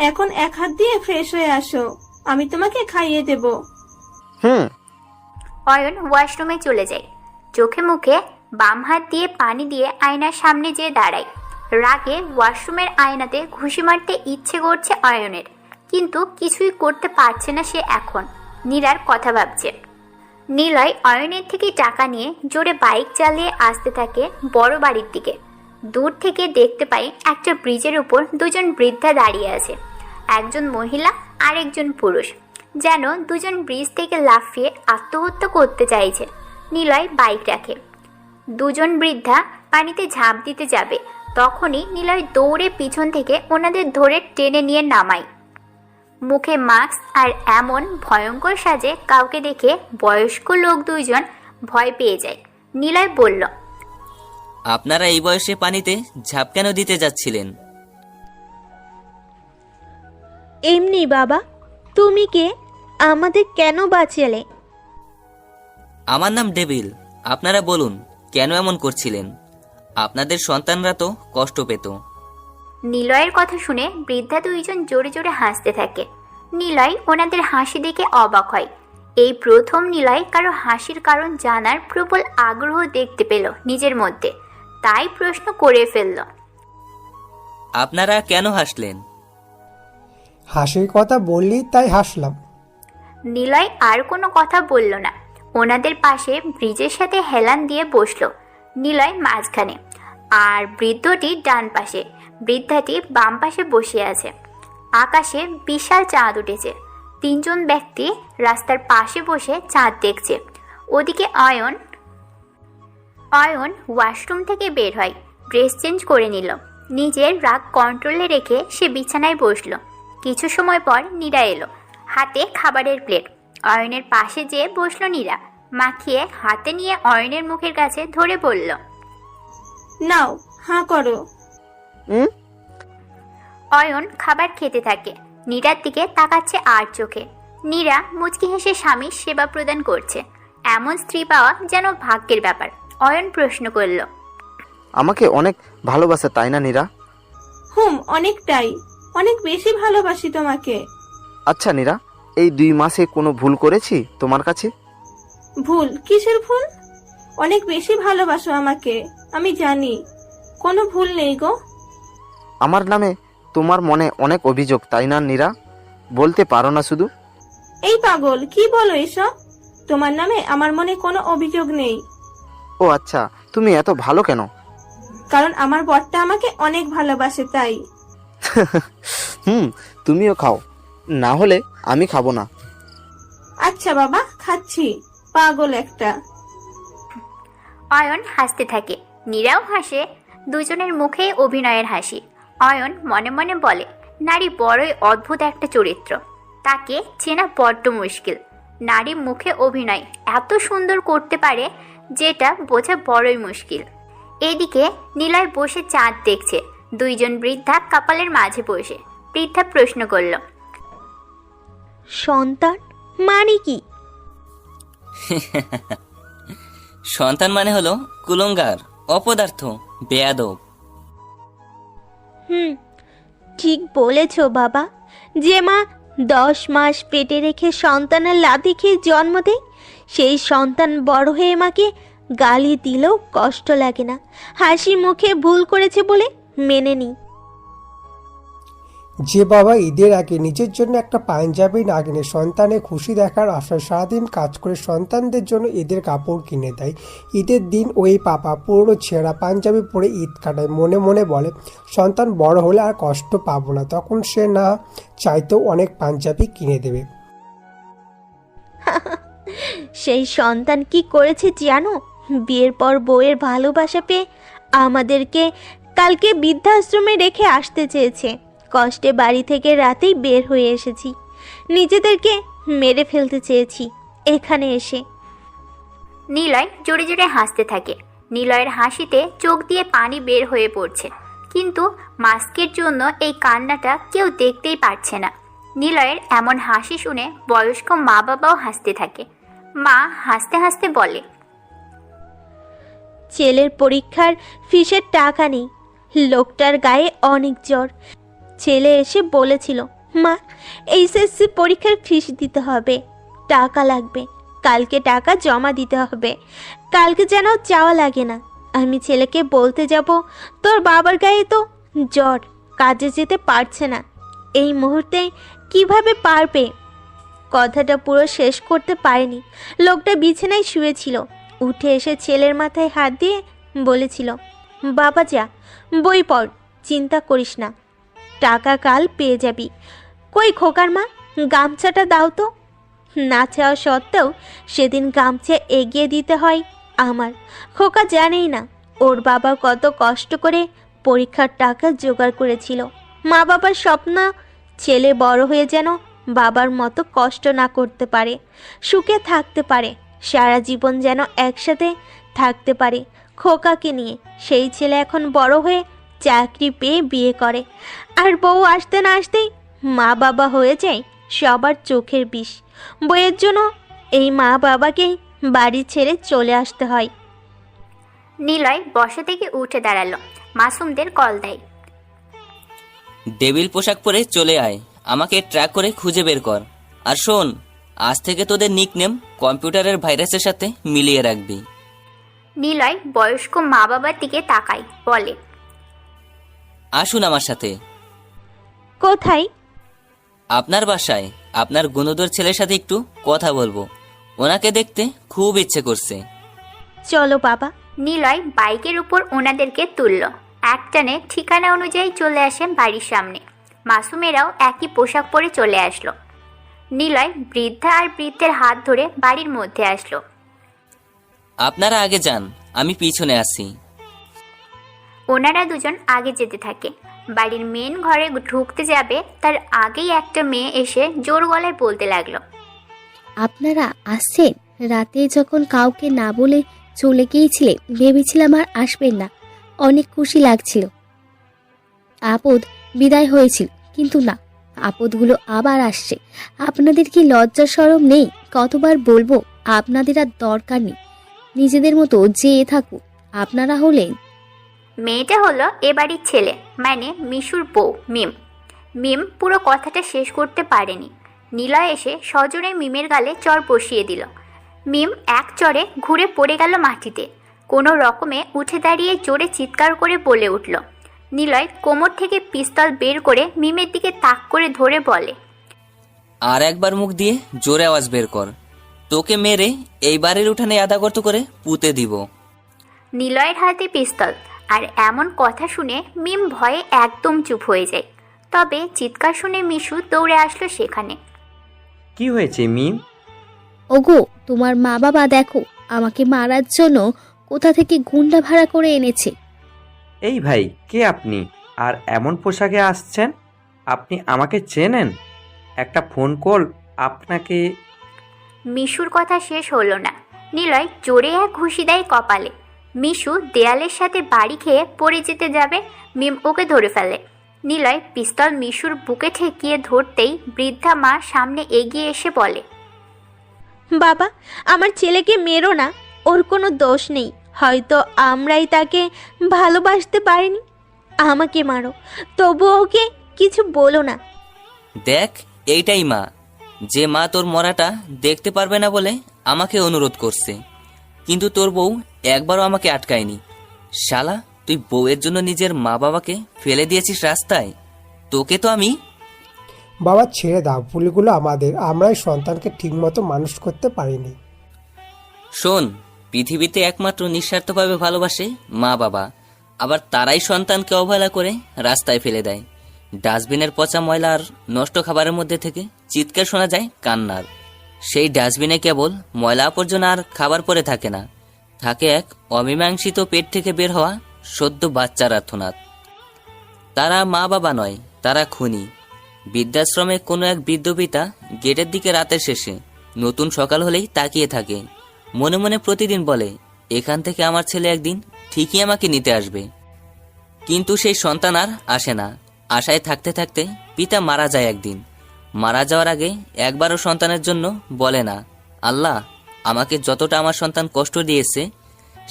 এখন এক হাত দিয়ে ফ্রেশ হয়ে আসো, আমি তোমাকে খাইয়ে দেব। অয়ন ওয়াশরুমে চলে যায়। চোখে মুখে বাম হাত দিয়ে পানি দিয়ে আয়নার সামনে যেয়ে দাঁড়ায়। রাগে ওয়াশরুমের আয়নাতে ঘুষি মারতে ইচ্ছে করছে অয়নের, কিন্তু কিছুই করতে পারছে না সে। এখন নীরার কথা ভাবছে। নিলয় অয়নের থেকে টাকা নিয়ে জোরে বাইক চালিয়ে আসতে থাকে বড় বাড়ির দিকে। দূর থেকে দেখতে পাই একটা ব্রিজের উপর দুজন বৃদ্ধা দাঁড়িয়ে আছে। একজন মহিলা আর একজন পুরুষ, যেন দুজন ব্রিজ থেকে লাফিয়ে আত্মহত্যা করতে চাইছে। নিলয় বাইক রাখে। দুজন বৃদ্ধা পানিতে ঝাঁপ দিতে যাবে, তখনই নিলয় দৌড়ে পিছন থেকে ওনাদের ধরে টেনে নিয়ে নামায়। মুখে মাস্ক আর এমন ভয়ঙ্কর সাজে কাউকে দেখে বয়স্ক লোক দুইজন ভয় পেয়ে যায়। নিলয় বলল, আপনারা এই বয়সে পানিতে ঝাঁপ কেন দিতে যাচ্ছিলেন? এমনি বাবা, তুমি কে? আমাদের কেন বাঁচালে? আমার নাম ডেভিল। আপনারা বলুন কেন এমন করছিলেন? আপনাদের সন্তানরা তো কষ্ট পেত। নিলয়ের কথা শুনে বৃদ্ধা দুইজন জোরে জোরে হাসতে থাকে। নিলয় ওনাদের হাসি দেখে অবাক হয়। এই প্রথম নিলয় কারো হাসির কারণ জানার প্রবল আগ্রহ দেখতে পেল নিজের মধ্যে, তাই প্রশ্ন করে ফেলল, আপনারা কেন হাসলেন? হাসির কথা বললি তাই হাসলাম। নিলয় আর কোনো কথা বলল না। ওনাদের পাশে ব্রিজের সাথে হেলান দিয়ে বসলো। নিলয় মাঝখানে আর বৃদ্ধটি ডান পাশে। বৃদ্ধাটি বাম পাশে বসে আছে। আকাশে বিশাল চাঁদ উঠেছে। তিনজন ব্যক্তি রাস্তার পাশে বসে চাঁদ দেখছে। ওদিকে অয়ন ওয়াশরুম থেকে বের হয়, ড্রেস চেঞ্জ করে নিল। নিজের রাগ কন্ট্রোলে রেখে সে বিছানায় বসলো। কিছু সময় পর নীরা এলো, হাতে খাবারের প্লেট। অয়নের পাশে যেয়ে বসলো নীরা। মাখিয়ে হাতে নিয়ে অয়নের মুখের কাছে ধরে বলল, নাও হাঁ করো। অয়ন খাবার খেতে থাকে। নীরার দিকে তাকাচ্ছে আর চোখে। নীরা মুচকি হেসে স্বামীর সেবা প্রদান করছে। এমন স্ত্রী পাওয়া যেন ভাগ্যের ব্যাপার। অয়ন প্রশ্ন করল, আমাকে অনেক ভালোবাসে তাই না নীরা? অনেকটাই, অনেক বেশি ভালোবাসি তোমাকে। আচ্ছা নীরা, এই 2 মাসে কোনো ভুল করেছি তোমার কাছে? ভুল? কিসের ভুল? অনেক বেশি ভালোবাসো আমাকে, আমি জানি। কোনো ভুল নেই গো। আমার নামে তোমার মনে অনেক অভিযোগ, তাই না নীরা? বলতে পারো না শুধু? এই পাগল, কি বলো এসব? তোমার নামে আমার মনে কোনো অভিযোগ নেই। ও আচ্ছা, তুমি এত ভালো কেন? কারণ আমার বরটা আমাকে অনেক ভালোবাসে, তাই। তুমিও খাও, না হলে আমি খাবো না। আচ্ছা বাবা, খাচ্ছি। পাগল একটা। অয়ন হাসতে থাকে, নীরাও হাসে। দুজনের মুখে অভিনয়ের হাসি। অয়ন মনে মনে বলে, নারী বড়ই অদ্ভুত একটা চরিত্র, তাকে চেনা বড্ড মুশকিল। নারী মুখে অভিনয় এত সুন্দর করতে পারে যেটা বোঝা বড়ই মুশকিল। এদিকে নিলয় বসে চাঁদ দেখছে। দুইজন বৃদ্ধা কপালের মাঝে বসে। বৃদ্ধা প্রশ্ন করল, সন্তান মানে কি? সন্তান মানে হলো কুলঙ্গার, অপদার্থ, বেয়াদব। ঠিক বলেছ বাবা। যে মা 10 মাস পেটে রেখে সন্তানের লাথি খেয়ে জন্ম দেয়, সেই সন্তান বড় হয়ে মাকে গালি দিলেও কষ্ট লাগে না, হাসি মুখে ভুল করেছে বলে মেনে নিই। যে বাবা ঈদের আগে নিজের জন্য একটা পাঞ্জাবি না কিনে সন্তানের খুশি দেখার আশায় সারাদিন কাজ করে সন্তানদের জন্য ঈদের কাপড় কিনে দেয়, ঈদের দিন ওই পাপা পুরনো ছেঁড়া পাঞ্জাবি পরে ঈদ কাটায়, মনে মনে বলে সন্তান বড় হলে আর কষ্ট পাবো না, তখন সে না চাইতেও অনেক পাঞ্জাবি কিনে দেবে। সেই সন্তান কি করেছে জানো? বিয়ের পর বউয়ের ভালোবাসা পেয়ে আমাদেরকে কালকে বৃদ্ধাশ্রমে রেখে আসতে চেয়েছে। কষ্টে বাড়ি থেকে রাতেই বের হয়ে এসেছি, নিজেদেরকে মেরে ফেলতে চেয়েছি এখানে এসে। নিলয় জোরে জোরে হাসতে থাকে। নিলয়ের হাসিতে চোখ দিয়ে পানি বের হয়ে পড়ছে, কিন্তু মাস্কের জন্য এই কান্নাটা কেউ দেখতেই পারছে না। নিলয়ের এমন হাসি শুনে বয়স্ক মা বাবাও হাসতে থাকে। মা হাসতে হাসতে বলে, ছেলের পরীক্ষার ফিসের টাকা নেই, লোকটার গায়ে অনেক জ্বর। ছেলে এসে বলেছিল, মা এইচএসসি পরীক্ষার ফিস দিতে হবে, টাকা লাগবে, কালকে টাকা জমা দিতে হবে, কালকে যেন যাওয়া লাগে না। আমি ছেলেকে বলতে যাব, তোর বাবার গায়ে তো জ্বর, কাজে যেতে পারছে না, এই মুহূর্তে কিভাবে পারবে? কথাটা পুরো শেষ করতে পারেনি। লোকটা বিছানায় শুয়েছিল, উঠে এসে ছেলের মাথায় হাত দিয়ে বলেছিল, বাবা যা, বই পড়, চিন্তা করিস না, টাকা কাল পেয়ে যাবি। কই খোকার মা, গামছাটা দাও তো। না চাওয়া সত্ত্বেও সেদিন গামছা এগিয়ে দিতে হয় আমার। খোকা জানেই না ওর বাবা কত কষ্ট করে পরীক্ষার টাকা জোগাড় করেছিল। মা বাবার স্বপ্ন ছেলে বড় হয়ে যেন বাবার মতো কষ্ট না করতে পারে, সুখে থাকতে পারে, সারা জীবন যেন একসাথে থাকতে পারে খোকাকে নিয়ে। সেই ছেলে এখন বড় হয়ে চাকরি পেয়ে বিয়ে করে, আর বউ আসতে না আসতেই মা বাবা হয়ে যায় সবার চোখের বিষ। বইয়ের জন্য এই মা বাবাকে বাড়ি ছেড়ে চলে আসতে হয়। নিলয় বসা থেকে উঠে দাঁড়ালো। মাসুমদের কল দেয়, ডেভিল পোশাক পরে চলে আয়, আমাকে ট্র্যাক করে খুঁজে বের কর। আর শোন, আজ থেকে তোদের নিকনেম কম্পিউটারের ভাইরাসের সাথে মিলিয়ে রাখবি। নিলয় বয়স্ক মা বাবার দিকে তাকায়, বলে, আসুন আমার সাথে। কোথায়? আপনার বাসায়। আপনার গুণধর ছেলের সাথে একটু কথা বলবো, ওনাকে দেখতে খুব ইচ্ছে করছে। চলো বাবা। নিলয় বাইকের উপর ওনাদেরকে তুলল। একটানে ঠিকানা অনুযায়ী চলে আসেন বাড়ির সামনে। মাসুমেরাও একই পোশাক পরে চলে আসলো। নিলয় বৃদ্ধা আর বৃদ্ধের হাত ধরে বাড়ির মধ্যে আসলো। আপনারা আগে যান, আমি পিছনে আসি। ওনারা দুজন আগে যেতে থাকে। বাড়ির মেন ঘরে ঢুকতে যাবে তার আগেই একটা মেয়ে এসে জোর গলায় বলতে লাগলো, আপনারা আসছেন? রাতে যখন কাউকে না বলে চলে গিয়েছিলেন ভেবেছিলাম আর আসবেন না, অনেক খুশি লাগছিল। আপদ বিদায় হয়েছিল, কিন্তু না, আপদগুলো আবার আসছে। আপনাদের কি লজ্জা শরম নেই? কতবার বলবো আপনাদের আর দরকার নেই, নিজেদের মতো যেয়ে থাকুন। আপনারা হলেন। মেয়েটা হলো এ বাড়ির ছেলে, মানে মিশুর বউ মিম। মিম পুরো কথাটা শেষ করতে পারেনি। নিলয় এসে সজোরে মিমের গালে চড় বসিয়ে দিল। মিম এক চড়ে ঘুরে পড়ে গেল মাটিতে। কোনো রকমে উঠে দাঁড়িয়ে জোরে চিৎকার করে বলে উঠল, নিলয় কোমর থেকে পিস্তল বের করে মিমের দিকে তাক করে ধরে বলে, আর একবার মুখ দিয়ে জোরে আওয়াজ বের কর, তোকে মেরে এই বাড়ির উঠানে আধা গর্ত করে পুঁতে দিব। নিলয়ের হাতে পিস্তল আর এমন কথা শুনে মিম ভয়ে একদম চুপ হয়ে যায়। তবে চিৎকার শুনে মিশু দৌড়ে আসলো সেখানে। কি হয়েছে মিম? ওগো, তোমার মা বাবা দেখো আমাকে মারার জন্য কোথা থেকে গুন্ডা ভাড়া করে এনেছে। এই ভাই, কে আপনি আর এমন পোশাকে আসছেন? আপনি আমাকে চেনেন? একটা ফোন কল আপনাকে। মিশুর কথা শেষ হলো না, নিলয় জোরে এক ঘুষি দেয় কপালে। মিশু দেয়ালের সাথে বাড়ি খেয়ে পড়ে যেতে যাবে, মিম ওকে ধরে ফেলে। নিলয় পিস্তল মিশুর বুকে ঠেকিয়ে ধরতেই বৃদ্ধা মা সামনে এগিয়ে এসে বলে, বাবা, আমার ছেলেকে মেরো না, ওর কোনো দোষ নেই, হয়তো আমরাই তাকে ভালোবাসতে পারিনি। আমাকে মারো, তবু ওকে কিছু বলো না। দেখ, এইটাই মা, যে মা তোর মরাটা দেখতে পারবে না বলে আমাকে অনুরোধ করছে, কিন্তু তোর বউ একবারও আমাকে আটকায়নি। শালা, তুই বউয়ের জন্য নিজের মা বাবাকে ফেলে দিয়েছিস রাস্তায়। তোকে তো আমি। বাবা ছেড়ে দাও, ভুলগুলো আমাদের, আমরাই সন্তানকে ঠিকমতো মানুষ করতে পারিনি। শোন, পৃথিবীতে একমাত্র নিঃস্বার্থভাবে ভালোবাসে মা বাবা, আবার তারাই সন্তানকে অবহেলা করে রাস্তায় ফেলে দেয়। ডাস্টবিনের পচা ময়লা আর নষ্ট খাবারের মধ্যে থেকে চিৎকার শোনা যায় কান্নার। সেই ডাস্টবিনে কেবল ময়লা আবর্জনা আর খাবার পরে থাকে না, থাকে এক অমীমাংসিত পেট থেকে বের হওয়া সদ্য বাচ্চার আর্তনাদ। তারা মা বাবা নয়, তারা খুনি। বৃদ্ধাশ্রমে কোনো এক বৃদ্ধ পিতা গেটের দিকে রাতের শেষে নতুন সকাল হলেই তাকিয়ে থাকে, মনে মনে প্রতিদিন বলে, এখান থেকে আমার ছেলে একদিন ঠিকই আমাকে নিতে আসবে। কিন্তু সেই সন্তান আর আসে না। আশায় থাকতে থাকতে পিতা মারা যায় একদিন। মারা যাওয়ার আগে একবারও সন্তানের জন্য বলে না, আল্লাহ, আমাকে যতটা আমার সন্তান কষ্ট দিয়েছে,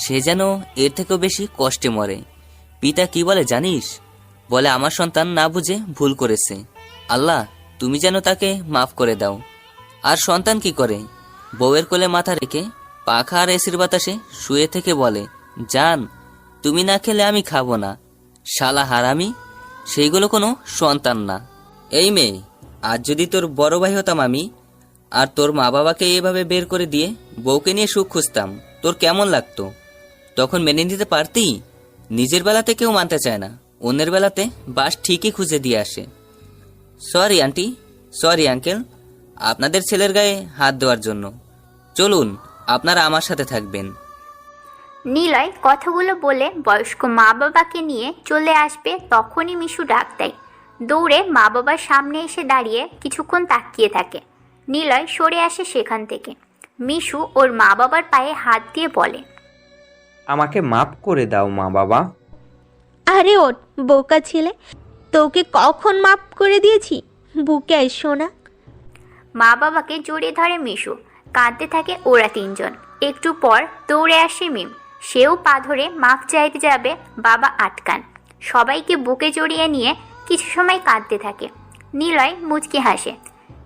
সে যেন এর থেকেও বেশি কষ্টে মরে। পিতা কি বলে জানিস? বলে, আমার সন্তান না বুঝে ভুল করেছে, আল্লাহ তুমি যেন তাকে মাফ করে দাও। আর সন্তান কি করে? বউয়ের কোলে মাথা রেখে পাখা আর এসির বাতাসে শুয়ে থেকে বলে, জান তুমি না খেলে আমি খাবো না। শালা হারামি, সেইগুলো কোনো সন্তান না। এই মেয়ে, আজ যদি তোর বড় ভাই হতাম আমি, আর তোর মা বাবাকে এভাবে বের করে দিয়ে বউকে নিয়ে সুখ খুঁজতাম, তোর কেমন লাগতো? তখন মেনে নিতে পারতি? নিজের বেলাতে কেউ মানতে চায় না, অন্যের বেলাতে বাস ঠিকই খুঁজে দিয়ে আসে। সরি আন্টি, সরি আঙ্কেল, আপনাদের ছেলের গায়ে হাত দেওয়ার জন্য। চলুন, আপনারা আমার সাথে থাকবেন। নিলয় কথাগুলো বলে বয়স্ক মা বাবাকে নিয়ে চলে আসবে, তখনই মিশু ডাক দেয়। দৌড়ে মা বাবার সামনে এসে দাঁড়িয়ে কিছুক্ষণ তাকিয়ে থাকে। নিলয় সরে আসে সেখান থেকে। মিশু ওর মা বাবার পায়ে হাত দিয়ে বলে, আমাকে মাফ করে দাও মা বাবা। আরে ওর বোকা ছেলে, তোকে কখন মাপ করে দিয়েছি? বুকে আয় সোনা। মা বাবাকে জড়িয়ে ধরে মিশু, কাঁদতে থাকে ওরা তিনজন। একটু পর দৌড়ে আসে মিম, সেও পা ধরে মাফ চাইতে যাবে, বাবা আটকান। সবাইকে বুকে জড়িয়ে নিয়ে কিছু সময় কাঁদতে থাকে। নিলয় মুচকি হাসে,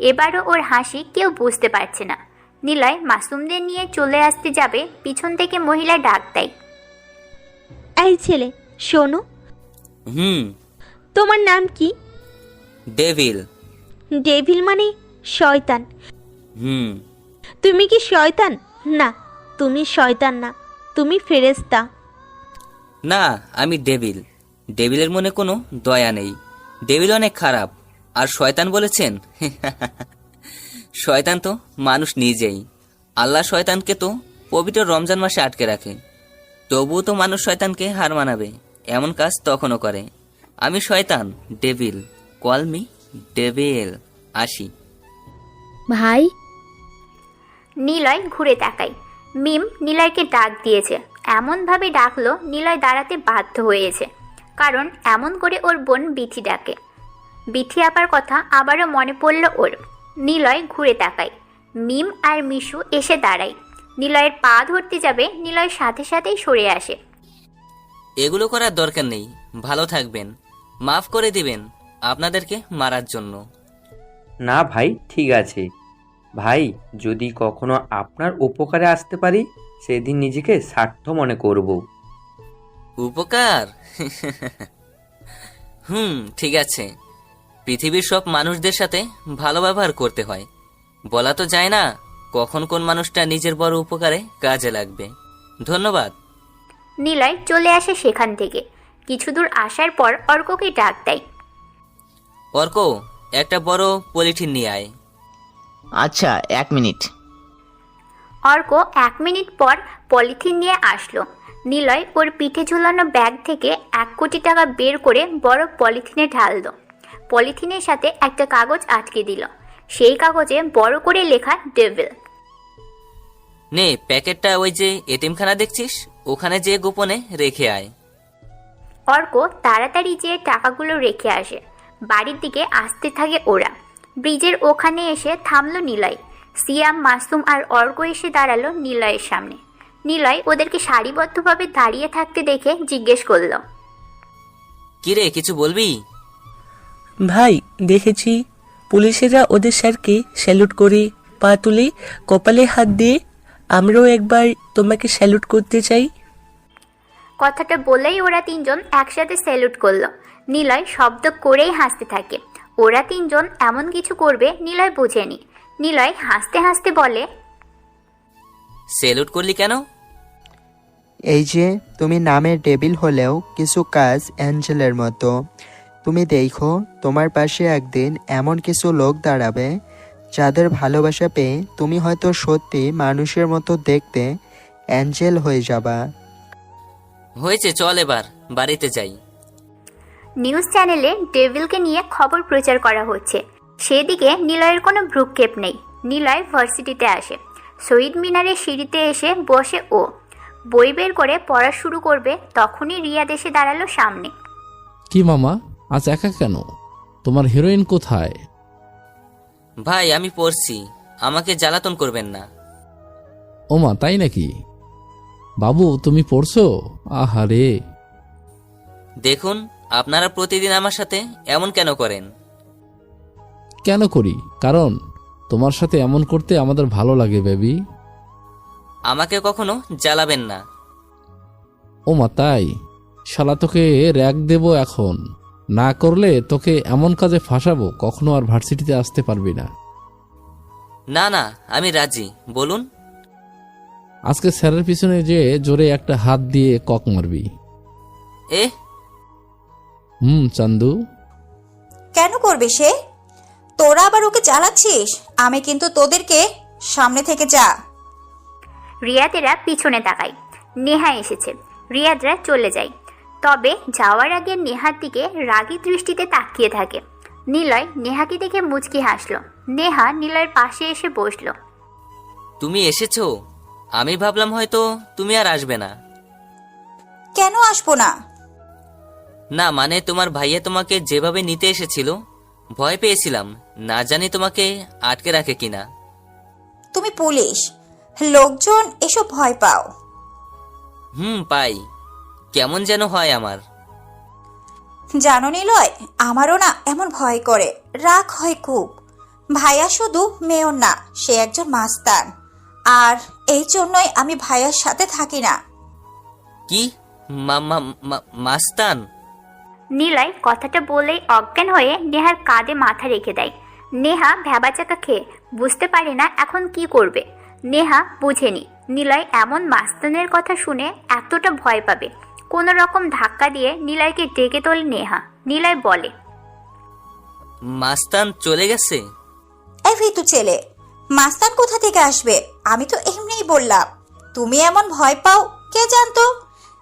এবারও ওর হাসি কেউ বুঝতে পারছে না। নিলয় মাসুমদের নিয়ে চলে আসতে যাবে, পিছন থেকে মহিলা ডাক দেয়, এই ছেলে শোনো। তোমার নাম কি? ডেভিল। ডেভিল মানে শয়তান? তুমি কি শয়তান? না, তুমি শয়তান না, তুমি ফেরেশতা। না, আমি ডেভিল। ডেভিলের মনে কোনো দয়া নেই। ডেভিল অনেক খারাপ। আর শয়তান বলেছেন? শয়তান তো মানুষ নিজেই। আল্লাহ শয়তানকে তো পবিত্র রমজান মাসে আটকে রাখে, তবুও তো মানুষ শয়তানকে হার মানাবে এমন কাজ তখনও করে। আমি শয়তান, ডেভিল। Call me devil. আসি। ভাই। নিলয় ঘুরে তাকায়। মিম নিলয়কে ডাক দিয়েছে, এমনভাবে ডাকলো নিলয় দাঁড়াতে বাধ্য হয়েছে, কারণ এমন করে ওর বোন বিথি ডাকে। বিথি আপার কথা আবারও মনে পড়ল ওর। নিলয় ঘুরে তাকায়। মিম আর মিশু এসে দাঁড়ায়। নিলয়ের পা ধরতে যাবে, নিলয় সাথে সাথেই সরে আসে। এগুলো করার দরকার নেই, ভালো থাকবেন। মাফ করে দিবেন আপনাদেরকে মারার জন্য। না ভাই, ঠিক আছে ভাই, যদি কখনো আপনার উপকারে আসতে পারি সেদিন নিজেকে স্বার্থ মনে করব। উপকার? ঠিক আছে। পৃথিবীর সব মানুষদের সাথে ভালো ব্যবহার করতে হয়। বলা তো যায় না কখন কোন মানুষটা নিজের বড় উপকারে কাজে লাগবে। ধন্যবাদ। নিলয় চলে আসে সেখান থেকে। কিছু দূর আসার পর অর্ককে ডাক দেয়। অর্ক, একটা বড় পলিথিন নিয়ে আয়। আচ্ছা, 1 মিনিট। অর্ক 1 মিনিট পর পলিথিন নিয়ে আসলো। নিলয় ওর পিঠে ঝুলানো ব্যাগ থেকে 1 কোটি টাকা বের করে বড় পলিথিনে ঢাললো। পলিথিনের সাথে একটা কাগজ আটকে দিল। সেই কাগজে বড় করে লেখা ডেভিল। নে, প্যাকেটটা ওই যে এতিমখানা দেখছিস, ওখানে যে গোপনে রেখে আয়। অর্ক তাড়াতাড়ি যেয়ে টাকাগুলো রেখে আসে। বাড়ির দিকে আসতে থাকে ওরা। ব্রিজের ওখানে এসে থামলো নিলয়। সিয়াম, মাসুম আর অর্ক এসে দাঁড়ালো নিলয়ের সামনে। নিলয় ওদেরকে সারিবদ্ধভাবে দাঁড়িয়ে থাকতে দেখে জিজ্ঞেস করলো, কিরে, কিছু বলবি? ভাই, দেখেছি পুলিশেরা ওদের স্যারকে স্যালুট করে পা তুলে কপালে হাত দিয়ে। আমরাও একবার তোমাকে স্যালুট করতে চাই। কথাটা বলেই ওরা 3 জন একসাথে স্যালুট করলো। নিলয় শব্দ করেই হাসতে থাকে। ওরা 3 জন এমন কিছু করবে নিলয় বোঝেনি। নিলয় হাসতে হাসতে বলে, স্যালুট করলি কেন? এই যে তুমি নামে ডেভিল হলেও কিছু কাজ অ্যাঞ্জেলের মতো। তুমি দেখো তোমার পাশে একদিন এমন কিছু লোক দাঁড়াবে যাদের ভালোবাসা পেয়ে তুমি হয়তো সত্যি মানুষের মতো দেখতে অ্যাঞ্জেল হয়ে যাবা। হয়েছে, চল এবার বাড়িতে যাই। নিউজ চ্যানেলে ডেভিলকে নিয়ে খবর প্রচার করা হচ্ছে। সেদিকে নিলয়ের কোনো ভ্রুক্ষেপ নেই। নিলয় ভার্সিটিতে আসে। শহীদ মিনারের সিঁড়িতে এসে বসে ও বই বের করে পড়া শুরু করবে, তখনই রিয়াদ এসে দাঁড়ালো সামনে। কি মামা, আজ একা কেন? তোমার হিরোইন কোথায়? ভাই, আমি পড়ছি, আমাকে জ্বালাতন করবেন না। ওমা, তাই নাকি? বাবু, তুমি পড়ছো? আহারে। দেখুন, আপনারা প্রতিদিন আমার সাথে এমন কেন করেন? কেন করি? কারণ তোমার সাথে এমন করতে আমাদের ভালো লাগে বেবি। আমাকে কখনো জ্বালাবেন না। ওমা, তাই? শালা, তোকে র্যাক দেব এখন। না করলে তোকে এমন কাজে ফাঁসাবো কখনো আর ভার্সিটিতে আসতে পারবি না। না না, আমি রাজি, বলুন। আজকে স্যারের পিছনে যে জোরে একটা হাত দিয়ে কক মারবি। এ চান্দু। কেন করবে সে? তোরা আবার ওকে জ্বালাচ্ছিস? আমি কিন্তু তোদেরকে, সামনে থেকে যা। রিয়াদেরা পিছনে তাকায়। নেহা এসেছে। রিয়াদরা চলে যায়। তবে যাওয়ার আগে নেহার দিকে রাগী দৃষ্টিতে তাকিয়ে থাকে। নিলয় নেহাকে দেখে মুচকি হাসলো। নেহা নিলয়ের পাশে এসে বসলো। তুমি এসেছো? আমি ভাবলাম হয়তো তুমি আর আসবে না। কেন আসবো না? না মানে, তোমার ভাইয়া তোমাকে যেভাবে নিতে এসেছিল, ভয় পেয়েছিলাম, না জানি তোমাকে আটকে রাখে কিনা। তুমি পুলিশ, লোকজন এসব ভয় পাও। পাই। কেমন যেন হয় আমার। জানো নিলয়, আমারও না এমন ভয় করে, রাগ হয় খুব। ভাইয়া শুধু মেয়র না, সে একজন মাস্তান। আর এই জন্যই আমি ভাইয়ার সাথে থাকি না। কি? মাস্তান? নিলয় কথাটা বলেই অজ্ঞান হয়ে নেহার কাঁধে মাথা রেখে দেয়। নেহা ভ্যাবাচাকা খেয়ে বুঝতে পারে না এখন কি করবে। নেহা বুঝেনি নিলয় এমন মাস্তানের কথা শুনে এতটা ভয় পাবে। কোনো রকম ধাক্কা দিয়ে নিলয়কে ডেকে তোলে নেহা। নিলয় বলে, মাস্তান চলে গেছে? এই ভিতু ছেলে, মাস্তান কোথা থেকে আসবে? আমি তো এমনিই বললাম। তুমি এমন ভয় পাও, কে জানতো?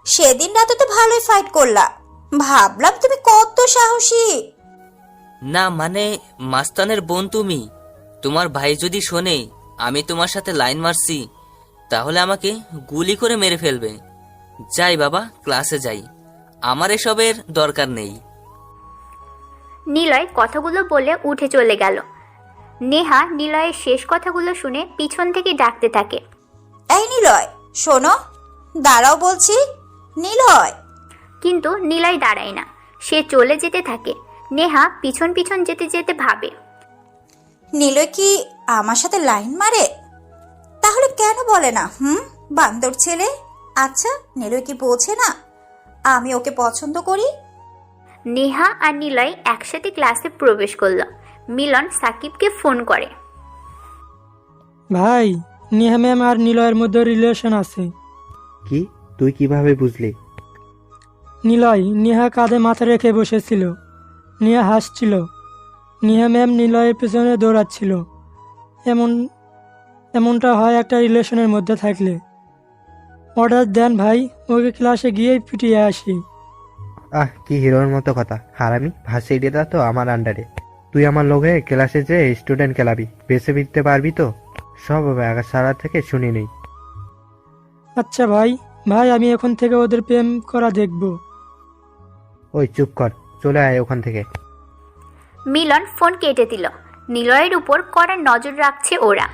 সেদিন রাতে তো ভালোই ফাইট করলা, ভাবলাম তুমি কত সাহসী। না মানে, মাস্তানের বোন তুমি। তোমার ভাই যদি শোনে আমি তোমার সাথে লাইন মারছি, তাহলে আমাকে গুলি করে মেরে ফেলবে। যাই বাবা, ক্লাসে যাই, আমার এসবের দরকার নেই। নিলয় কথাগুলো বলে উঠে চলে গেল। নেহা নিলয়ের শেষ কথাগুলো শুনে পিছন থেকে ডাকতে থাকে, এই নিলয়, শোনো, দাঁড়াও বলছি। নিলয়। কিন্তু নিলয় দাঁড়ায় না, সে চলে যেতে থাকে। নেহা পিছন পিছন যেতে যেতে ভাবে, নিলয় কি আমার সাথে লাইন মারে? তাহলে কেন বলে না? বান্দর ছেলে। আচ্ছা, নিলয় কি বোঝে না আমি ওকে পছন্দ করি? নেহা আর নিলয় একসাথে ক্লাসে প্রবেশ করলো। মিলন সাকিবকে ফোন করে। ভাই, নেহা ম্যাম আর নিলয়ের মধ্যে রিলেশন আছে। কি? তুই কিভাবে বুঝলি? নিলয় নেহা কাঁধে মাথা রেখে বসেছিল, নেহা হাসছিল, নেহা ম্যাম নিলয়ের পেছনে দৌড়াচ্ছিল। এমনটা হয় একটা রিলেশনের মধ্যে থাকলে। অর্ডার দেন ভাই, ওকে ক্লাসে গিয়ে পিটিয়ে আসি। কি হিরোর মতো কথা! হারামি, ভার্সিটিটা তো আমার আন্ডারে। তুই আমার লোকে ক্লাসে যে স্টুডেন্ট খেলাবি, বেঁচে ফিরতে পারবি তো? সব সারা থেকে শুনি নেই। আচ্ছা ভাই, আমি এখন থেকে ওদের প্রেম করা দেখব। ওই চুপ কর, চলে আয় ওখান থেকে। মিলন ফোন কেটে দিল। নিলয়ের উপর কড়া নজর রাখছে ওরা।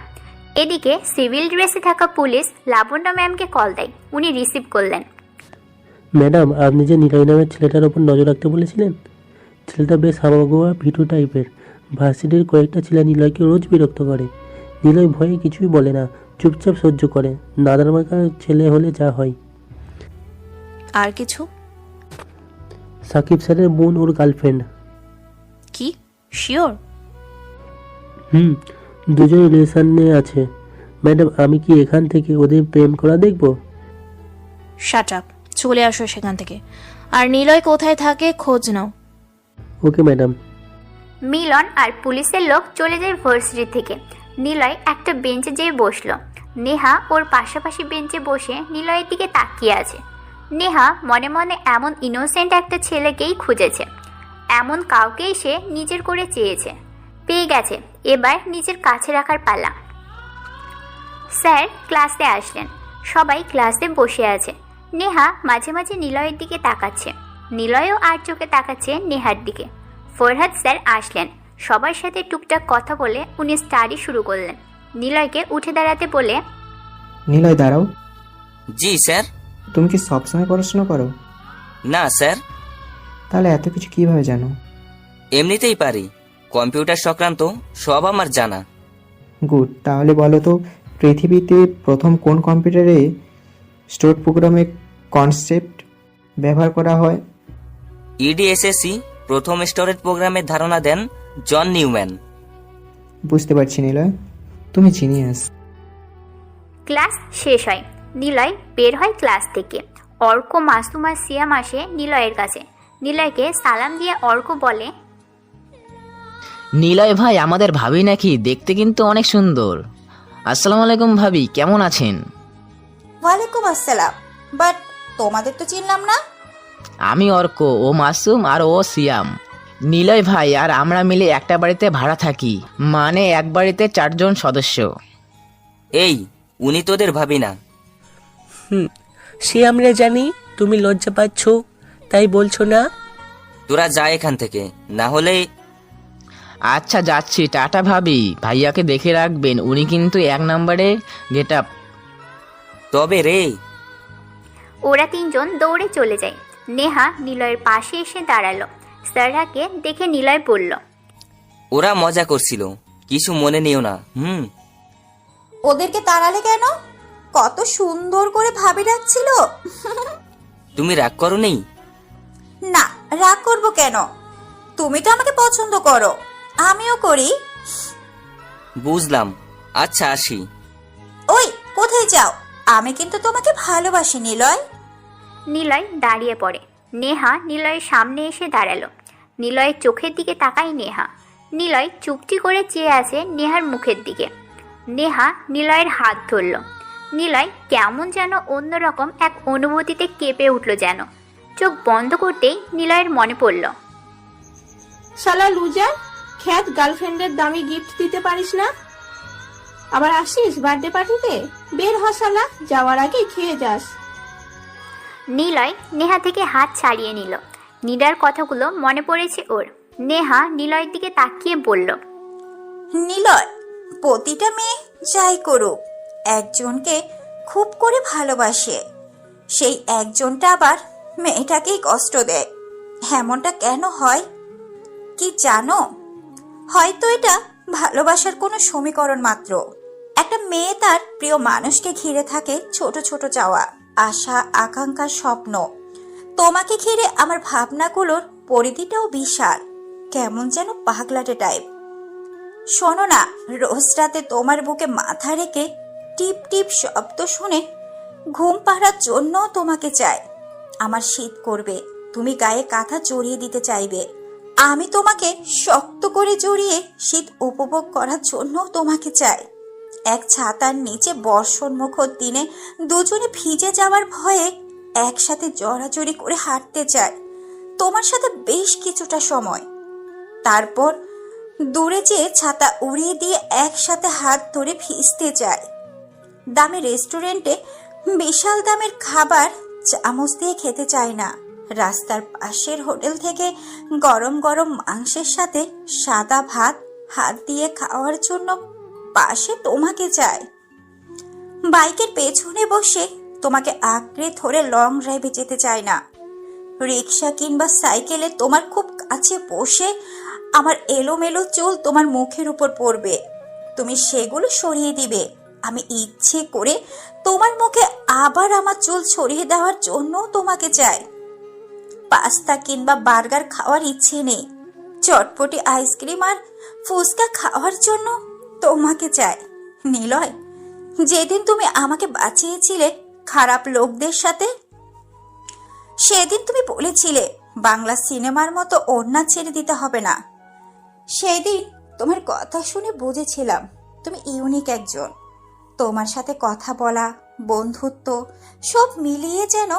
এদিকে সিভিল ড্রেসে থাকা পুলিশ লাবণ্য ম্যামকে কল দেয়। উনি রিসিভ করলেন। ম্যাডাম, আপনি যে নিলয় নামের ছেলেটার ওপর নজর রাখতে বলেছিলেন, ছেলেটা বেশ হাওয়াগোয়া ভিটু টাইপের। ভার্সিটির কয়েকটা ছেলে নিলয়কে রোজ বিরক্ত করে। নিলয় ভয়ে কিছুই বলে না, চুপচাপ সহ্য করে। দাদার মাকার ছেলে হলে যা হয়। আর কিছু? সাকিব স্যারের বোন ওর গার্লফ্রেন্ড। কি শিওর? দুজন রিলেশনে আছে। ম্যাডাম, আমি কি এখান থেকে ওদের প্রেম করা দেখব? শাট আপ, চলে আসো সেখান থেকে। আর নিলয় কোথায় থাকে খোঁজ নাও। Okay madam. মিলন আর পুলিশের লোক চলে যায় ভার্সিটি থেকে। নিলয় একটা বেঞ্চে যেয়ে বসলো। নেহা ওর পাশাপাশি বেঞ্চে বসে নিলয়ের দিকে তাকিয়ে আছে। নেহা মনে মনে এমন ইনোসেন্ট একটা ছেলেকেই খুঁজেছে, এমন কাউকেই সে নিজের করে চেয়েছে। পেয়ে গেছে, এবার নিজের কাছে রাখার পালা। স্যার ক্লাসে আসলেন। সবাই ক্লাসে বসে আছে। নেহা মাঝে মাঝে নিলয়ের দিকে তাকাচ্ছে, নিলয়ও আর চোখে তাকাচ্ছে নেহার দিকে। ফরহাদ স্যার আসলেন। সবার সাথে টুকটাক কথা বলে উনি স্টাডি শুরু করলেন। নিলয়কে উঠে দাঁড়াতে বলে, নিলয় দাঁড়াও। জি স্যার। তুমি কি সবসময় পড়াশোনা করো? না স্যার। তাহলে এত কিছু কিভাবে জানো? এমনিতেই পারি, কম্পিউটার সংক্রান্ত সব আমার জানা। গুড। তাহলে বলো তো, পৃথিবীতে প্রথম কোন কম্পিউটারে স্টোর প্রোগ্রামে কনসেপ্ট ব্যবহার করা হয়? ইডিএসএসি প্রথম স্টোরেজ প্রোগ্রামের ধারণা দেন জন নিউম্যান। বুঝতে পারছি নিলয়, তুমি জিনিয়াস। ক্লাস শেষ হয়। নিলয় বের হয় ক্লাস থেকে। অর্ক, মাসুম আর সিয়াম আসে নিলয়ের কাছে। নিলয়কে সালাম দিয়ে অর্ক বলে, নিলয় ভাই আমাদের ভাবি নাকি? দেখতে কিন্তু অনেক সুন্দর। আসসালামু আলাইকুম ভাবি, কেমন আছেন? ওয়ালাইকুম আসসালাম। বাট তোমাদের তো চিনলাম না। আমি অর্ক, ও মাসুম আর ও সিয়াম। নিলয় ভাই আর আমরা মিলে একটা বাড়িতে ভাড়া থাকি, মানে এক বাড়িতে 4 জন সদস্য। এই, উনি তোদের ভাবি না? সে আমরা জানি, তুমি লজ্জা পাচ্ছ তাই বলছো না? তোরা যা এখান থেকে, না হলে। আচ্ছা যাচ্ছি, টাটা ভাবি। ভাইয়াকে দেখে রাখবেন, উনি কিন্তু 1 নম্বরে গেট আপ। তবে রে। ওরা 3 জন দৌড়ে চলে যায়। নেহা নিলয়ের পাশে এসে দাঁড়ালো। স্যারকে দেখে নিলয় বলল, ওরা মজা করছিল, কিছু মনে নিও না। ওদেরকে তাড়ালে কেন? কত সুন্দর করে ভাবি রাখছিল। তুমি রাগ করো নেই? না, রাগ করব কেন? তুমি তো আমাকে পছন্দ করো, আমিও করি। বুঝলাম। আচ্ছা আসি। ওই কোথায় যাও? আমি কিন্তু তোমাকে ভালোবাসি নিলয়। নিলয় দাঁড়িয়ে পড়ে। নেহা নিলয়ের সামনে এসে দাঁড়ালো। নিলয়ের চোখের দিকে তাকায় নেহা। নিলয় চুপটি করে চেয়ে আছে নেহার মুখের দিকে। নেহা নিলয়ের হাত ধরল। নিলয় কেমন যেন অন্যরকম এক অনুভূতিতে কেঁপে উঠল যেন। চোখ বন্ধ করতেই নিলয়ের মনে পড়ল, শালা লুজার, খ্যাত গার্লফ্রেন্ডের দামি গিফট দিতে পারিস না, আবার আসিস বার্থডে পার্টিতে? বের হ শালা, যাওয়ার আগে খেয়ে যাস। নিলয় নেহা থেকে হাত ছাড়িয়ে নিল। নিদার কথাগুলো মনে পড়েছে ওর। নেহা নিলয়ের দিকে তাকিয়ে বলল, নিলয়, প্রতিটা মেয়ে যাই করুক একজনকে খুব করে ভালোবাসে, সেই একজনটা আবার মেয়েটাকেই কষ্ট দেয়। এমনটা কেন হয় কি জানো? হয়তো এটা ভালোবাসার কোনো সমীকরণ মাত্র। একটা মেয়ে তার প্রিয় মানুষকে ঘিরে থাকে ছোট ছোট চাওয়া, আশা, আকাঙ্ক্ষা, স্বপ্ন। তোমাকে ঘিরে আমার ভাবনাগুলোর পরিধিটাও বিশাল, কেমন যেন পাগলাটে টাইপ। শোনো না, রোজ রাতে তোমার বুকে মাথা রেখে টিপ টিপ শব্দ শুনে ঘুম পাড়ার জন্য তোমাকে চাই। আমার শীত করবে, তুমি গায়ে কাঁথা জড়িয়ে দিতে চাইবে, আমি তোমাকে শক্ত করে জড়িয়ে শীত উপভোগ করার জন্য তোমাকে চাই। এক ছাতার নিচে বর্ষণমুখর দিনে দুজনে ভিজে যাওয়ার ভয়ে একসাথে জড়াজড়ি করে হাঁটতে চাই তোমার সাথে বেশ কিছুটা সময়। তারপর দূরে যেয়ে ছাতা উড়িয়ে দিয়ে একসাথে হাত ধরে ভিজতে চাই। দামি রেস্টুরেন্টে বিশাল দামের খাবার চামচ দিয়ে খেতে চাই না, রাস্তার পাশের হোটেল থেকে গরম গরম মাংসের সাথে সাদা ভাত হাত দিয়ে খাওয়ার জন্য পাশে তোমাকে চাই। বাইকের পেছনে বসে তোমাকে আঁকড়ে ধরে লং ড্রাইভে যেতে চাই না। রিক্সা কিংবা সাইকেলে তোমার খুব কাছে বসে আমার এলোমেলো চুল তোমার মুখের উপর পড়বে, তুমি সেগুলো সরিয়ে দিবে। আমি ইচ্ছে করে তোমার মুখে আবার আমার চুল ছড়িয়ে দেওয়ার জন্য তোমাকে চাই। পাস্তা কিংবা বার্গার খাওয়ার ইচ্ছে নেই, চটপটি আইসক্রিম আর ফুচকা খাওয়ার জন্য তোমাকে চাই। নিলয়, যেদিন তুমি আমাকে বাঁচিয়েছিলে খারাপ লোকদের সাথে, সেদিন তুমি বলেছিলে বাংলা সিনেমার মতো ওড়না ছেড়ে দিতে হবে না। সেদিন তোমার কথা শুনে বুঝেছিলাম তুমি ইউনিক একজন। তোমার সাথে কথা বলা, বন্ধুত্ব সব মিলিয়ে যেন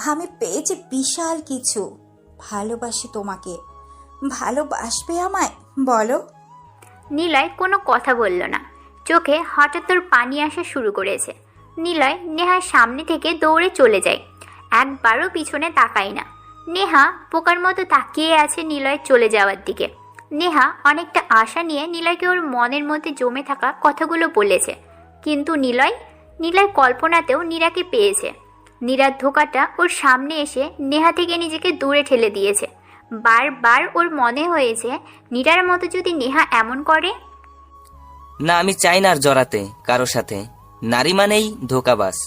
আমি পেয়েছি বিশাল কিছু। ভালোবাসি তোমাকে, ভালোবাসবে আমায় বলো? নিলয় কোনো কথা বলল না, চোখে হঠাৎ তোর পানি আসা শুরু করেছে। নিলয় নেহার সামনে থেকে দৌড়ে চলে যায়, একবারও পিছনে তাকায় না। নেহা পোকার মতো তাকিয়ে আছে নিলয় চলে যাওয়ার দিকে। নেহা অনেকটা আশা নিয়ে নিলয়কে ওর মনের মধ্যে জমে থাকা কথাগুলো বলেছে, কিন্তু নিলয় কল্পনাতেও নীরাকে পেয়েছে। নীরার ধোকাটা ওর সামনে এসে নেহা থেকে নিজেকে দূরে ঠেলে দিয়েছে। বারবার ওর মনে হয়েছে নীরার মতো যদি নেহা এমন করে। না, আমি চাই না আর জড়াতে কারো সাথে। নারী মানেই ধোকাবাজ।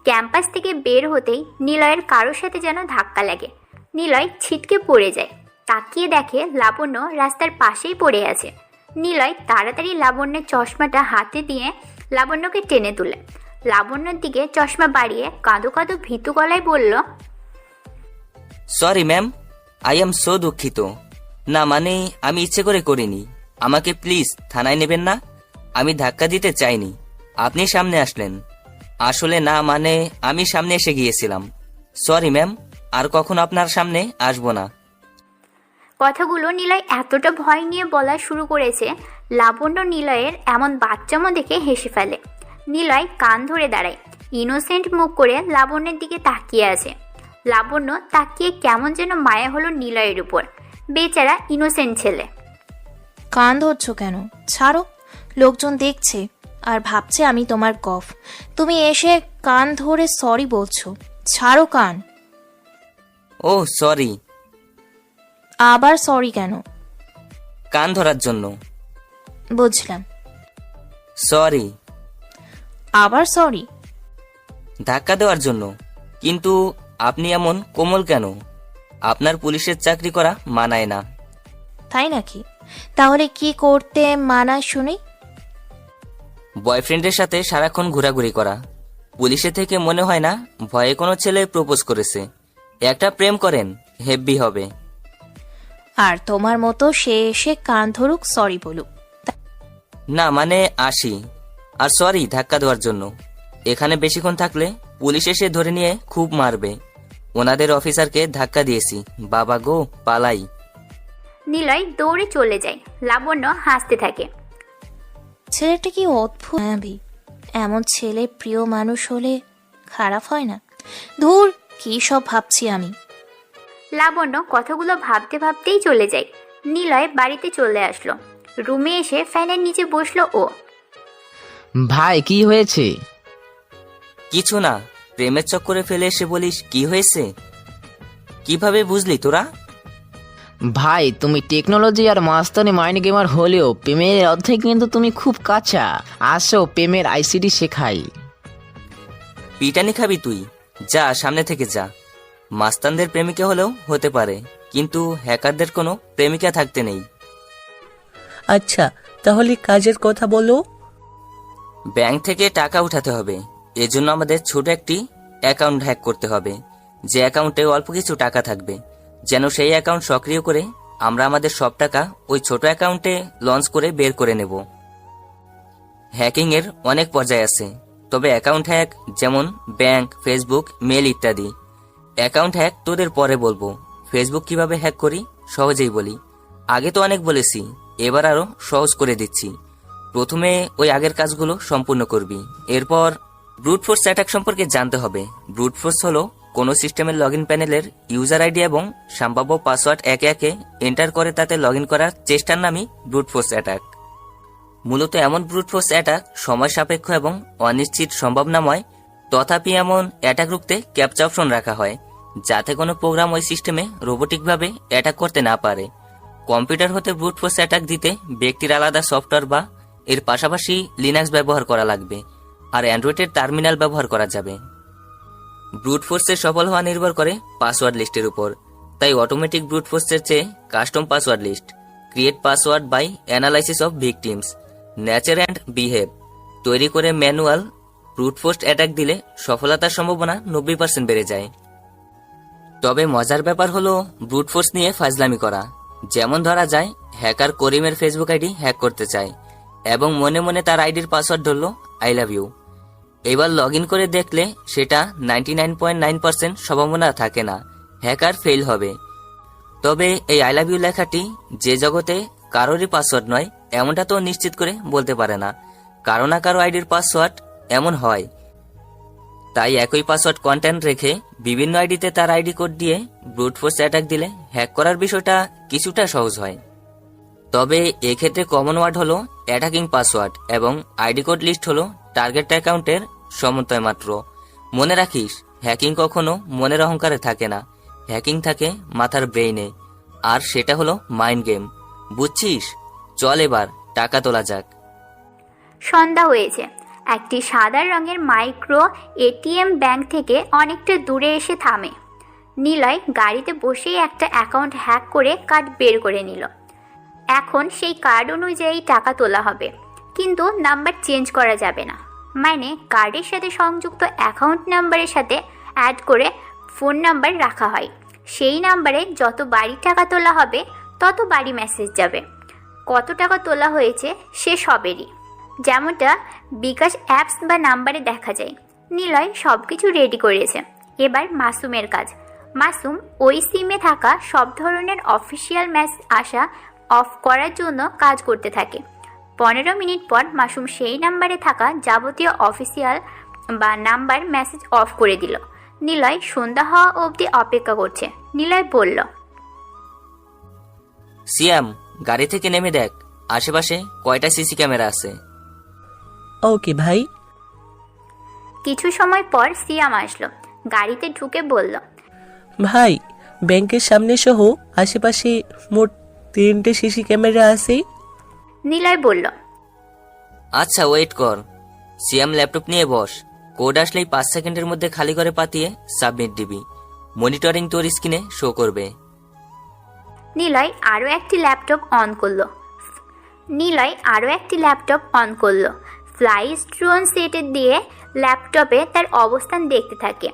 ক্যাম্পাস থেকে বের হতেই নিলয়ের কারোর সাথে যেন ধাক্কা লাগে। নিলয় ছিটকে পড়ে যায়, তাকিয়ে দেখে লাবণ্য রাস্তার পাশেই পড়ে আছে। নিলয় তাড়াতাড়ি লাবণ্যের চশমাটা হাতে দিয়ে লাবণ্যকে টেনে তুলে লাবণ্যর দিকে চশমা বাড়িয়ে কাঁদো কাঁদো ভীতু গলায় বলল, sorry ma'am, I am so দুঃখিত। না মানে আমি ইচ্ছে করে করিনি, আমাকে প্লিজ থানায় নেবেন না। আমি ধাক্কা দিতে চাইনি, আপনি সামনে আসলেন। আসলে না মানে আমি সামনে এসে গিয়েছিলাম। সরি ম্যাম, আর কখনো আপনার সামনে আসবো না। কথাগুলো নিলয় এতটা ভয় নিয়ে বলা শুরু করেছে, লাবণ্য নিলয়ের এমন বাচ্চামো দেখে হেসে ফেলে। নিলয় কান ধরে দাঁড়ায়, ইনোসেন্ট মুখ করে লাবণ্যের দিকে তাকিয়ে আছে। লাবণ্য তাকিয়ে কেমন যেন মায়া হলো নিলয়ের উপর। বেচারা ইনোসেন্ট ছেলে। কান ধরছো কেন? ছাড়ো, লোকজন দেখছে আর ভাবছে আমি তোমার গফ। তুমি এসে কান ধরে সরি বলছো, ছাড়ো কান। ও সরি। আবার সরি কেন? কান ধরার জন্য। বুঝলাম। সরি। আবার সরি। ধাক্কা দেওয়ার জন্য। কিন্তু আপনি এমন কোমল কেন? আপনার পুলিশের চাকরি করা মানায় না। তাই নাকি? তাহলে কি করতে মানায় শুনি? বয়ফ্রেন্ডের সাথে সারাক্ষণ ঘোরাঘুরি করা। পুলিশে থেকে মনে হয় না ভয়ে কোনো ছেলে প্রপোজ করেছে। একটা প্রেম করেন, হেব্বি হবে। আর তোমার মতো সে এসে কান ধরুক, সরি বলুক। না মানে আসি। আর সরি ধাক্কা দেওয়ার জন্য। এখানে বেশিক্ষণ থাকলে পুলিশ এসে ধরে নিয়ে খুব মারবে। ওনাদের অফিসারকে ধাক্কা দিয়েছি, বাবা গো পালাই। নিলয় দৌড়ে চলে যায়। লাবণ্য হাসতে থাকে। ছেলেটা কি অদ্ভুত মায়াবী। এমন ছেলে প্রিয় মানুষ হলে খারাপ হয় না? ধুর, কি সব ভাবছি আমি। লাবণ্য কথাগুলো ভাবতে ভাবতেই চলে যায়। নিলয় বাড়িতে চলে আসলো। রুমে এসে ফ্যানের নিচে বসলো ও। ভাই কি হয়েছে? কিছু না, প্রেমের চক্করে ফেলে এসে বলিস কি হয়েছে? কিভাবে বুঝলি তোরা? ভাই তুমি টেকনোলজি আর মাস্তানি মাইন্ড গেমার হলেও প্রেমের অর্ধেক কিন্তু তুমি খুব কাঁচা। আসো প্রেমের আইসিডি শেখাই। পিটানি খাবি তুই? যা সামনে থেকে যা। মাস্তানদের প্রেমিকা হলেও হতে পারে, কিন্তু হ্যাকারদের কোনো প্রেমিকা থাকতে নেই। আচ্ছা, তাহলে কাজের কথা বলো। ব্যাংক থেকে টাকা উঠাতে হবে। এজন্য আমাদের ছোট একটি অ্যাকাউন্ট হ্যাক করতে হবে, যে অ্যাকাউন্টে অল্প কিছু টাকা থাকবে, যেন সেই অ্যাকাউন্ট সক্রিয় করে আমরা আমাদের সব টাকা ওই ছোট অ্যাকাউন্টে লঞ্চ করে বের করে নেব। হ্যাকিং এর অনেক পর্যায় আছে, তবে অ্যাকাউন্ট হ্যাক যেমন ব্যাংক, ফেসবুক, মেল ইত্যাদি। অ্যাকাউন্ট হ্যাক তোদের পরে বলবো। ফেসবুক কিভাবে হ্যাক করি সহজেই বলি। আগে তো অনেক বলেছি, এবার আরো সহজ করে দিচ্ছি। প্রথমে ওই আগের কাজগুলো সম্পূর্ণ করবি। এরপর ব্রুট ফোর্স অ্যাটাক সম্পর্কে জানতে হবে। ব্রুট ফোর্স হলো কোনো সিস্টেমের লগইন প্যানেলের ইউজার আইডি এবং সম্ভাব্য পাসওয়ার্ড একে একে এন্টার করে তাতে লগইন করার চেষ্টার নামই ব্রুট ফোর্স অ্যাটাক। মূলত এমন ব্রুট ফোর্স অ্যাটাক সময় সাপেক্ষ এবং অনিশ্চিত সম্ভব নয়, তথাপি এমন অ্যাটাক রুখতে ক্যাপচা অপশন রাখা হয়, যাতে কোনো প্রোগ্রাম ওই সিস্টেমে রোবোটিকভাবে অ্যাটাক করতে না পারে। কম্পিউটার হতে ব্রুট ফোর্স অ্যাটাক দিতে ব্যক্তির আলাদা সফটওয়্যার বা এর পাশাপাশি লিনাক্স ব্যবহার করা লাগবে, আর অ্যান্ড্রয়েডের টার্মিনাল ব্যবহার করা যাবে। ব্রুট ফোর্সের সফল হওয়া নির্ভর করে পাসওয়ার্ড লিস্টের উপর, তাই অটোমেটিক ব্রুট ফোর্সের চেয়ে custom password list, create password by analysis of victims, nature and behave তৈরি করে ম্যানুয়াল ব্রুট ফোর্স অ্যাটাক দিলে সফলতার সম্ভাবনা 90% বেড়ে যায়। তবে মজার ব্যাপার হলো ব্রুট ফোর্স নিয়ে ফাজলামি করা। যেমন ধরা যায় হ্যাকার করিমের ফেসবুক আইডি হ্যাক করতে চায় এবং মনে মনে তার আইডির পাসওয়ার্ড ধরল আই লাভ ইউ। এবার লগ ইন করে দেখলে সেটা 99.9% সম্ভাবনা থাকে না, হ্যাকার ফেল হবে। তবে এই আই লাভ ইউ লেখাটি যে জগতে কারোরই পাসওয়ার্ড নয় এমনটা তো নিশ্চিত করে বলতে পারে না, কারো না কারো আইডির পাসওয়ার্ড এমন হয়। তাই একই পাসওয়ার্ড কন্টেন্ট রেখে বিভিন্ন আইডিতে তার আইডি কোড দিয়ে ব্রুট ফোর্স অ্যাটাক দিলে হ্যাক করার বিষয়টা কিছুটা সহজ হয়। তবে এক্ষেত্রে কমন ওয়ার্ড হলো অ্যাটাকিং পাসওয়ার্ড এবং আইডি কোড লিস্ট হলো টার্গেট অ্যাকাউন্টের সমন্বয় মাত্র। মনে রাখিস, হ্যাকিং কখনো মনের অহংকারে থাকে না, হ্যাকিং থাকে মাথার ব্রেইনে, আর সেটা হলো মাইন্ড গেম। বুঝছিস? চল এবার টাকা তোলা যাক। সন্ধ্যা হয়েছে। একটি সাদা রঙের মাইক্রো এটিএম ব্যাংক থেকে অনেকটা দূরে এসে থামে। নিলয় গাড়িতে বসেই একটা অ্যাকাউন্ট হ্যাক করে কার্ড বের করে নিল। এখন সেই কার্ড অনুযায়ী টাকা তোলা হবে, কিন্তু নাম্বার চেঞ্জ করা যাবে না। মানে কার্ডের সাথে সংযুক্ত অ্যাকাউন্ট নাম্বারের সাথে অ্যাড করে ফোন নাম্বার রাখা হয়। সেই নাম্বারে যত বাড়ি টাকা তোলা হবে তত বাড়ি মেসেজ যাবে। কত টাকা তোলা হয়েছে সে সবেরই, যেমনটা বিকাশ অ্যাপস বা নাম্বারে দেখা যায়। নিলয় সব কিছু রেডি করেছে। এবার মাসুমের কাজ। মাসুম ওই সিমে থাকা সব ধরনের অফিসিয়াল মেসেজ আসা অফ করার জন্য কাজ করতে থাকে। 15 মিনিট পর মাসুম সেই নাম্বারে থাকা যাবতীয় অফিসিয়াল বা নাম্বার মেসেজ অফ করে দিল। নিলয় সন্ধ্যা হওয়া অবধি অপেক্ষা করছে। নিলয় বলল, সিয়াম, গাড়ি থেকে নেমে দেখ আশেপাশে কয়টা সিসি ক্যামেরা আছে। ওকে ভাই। কিছু সময় পর সিয়াম আসলো, গাড়িতে ঢুকে বলল, ভাই, ব্যাংকের সামনে সহ আশেপাশে মোট 3টে সিসি ক্যামেরা আছে। নিলয় বলল, আচ্ছা ওয়েট কর। সিয়াম ল্যাপটপ নিয়ে বস। কোড আসলেই 5 সেকেন্ডের মধ্যে খালি করে পাতিয়ে সাবমিট দিবি। মনিটরিং তোর স্ক্রিনে শো করবে। নিলয় আরও একটি ল্যাপটপ অন করলো। ফ্লাইস ড্রোন সেট দিয়ে ল্যাপটপে তার অবস্থান দেখতে থাকে।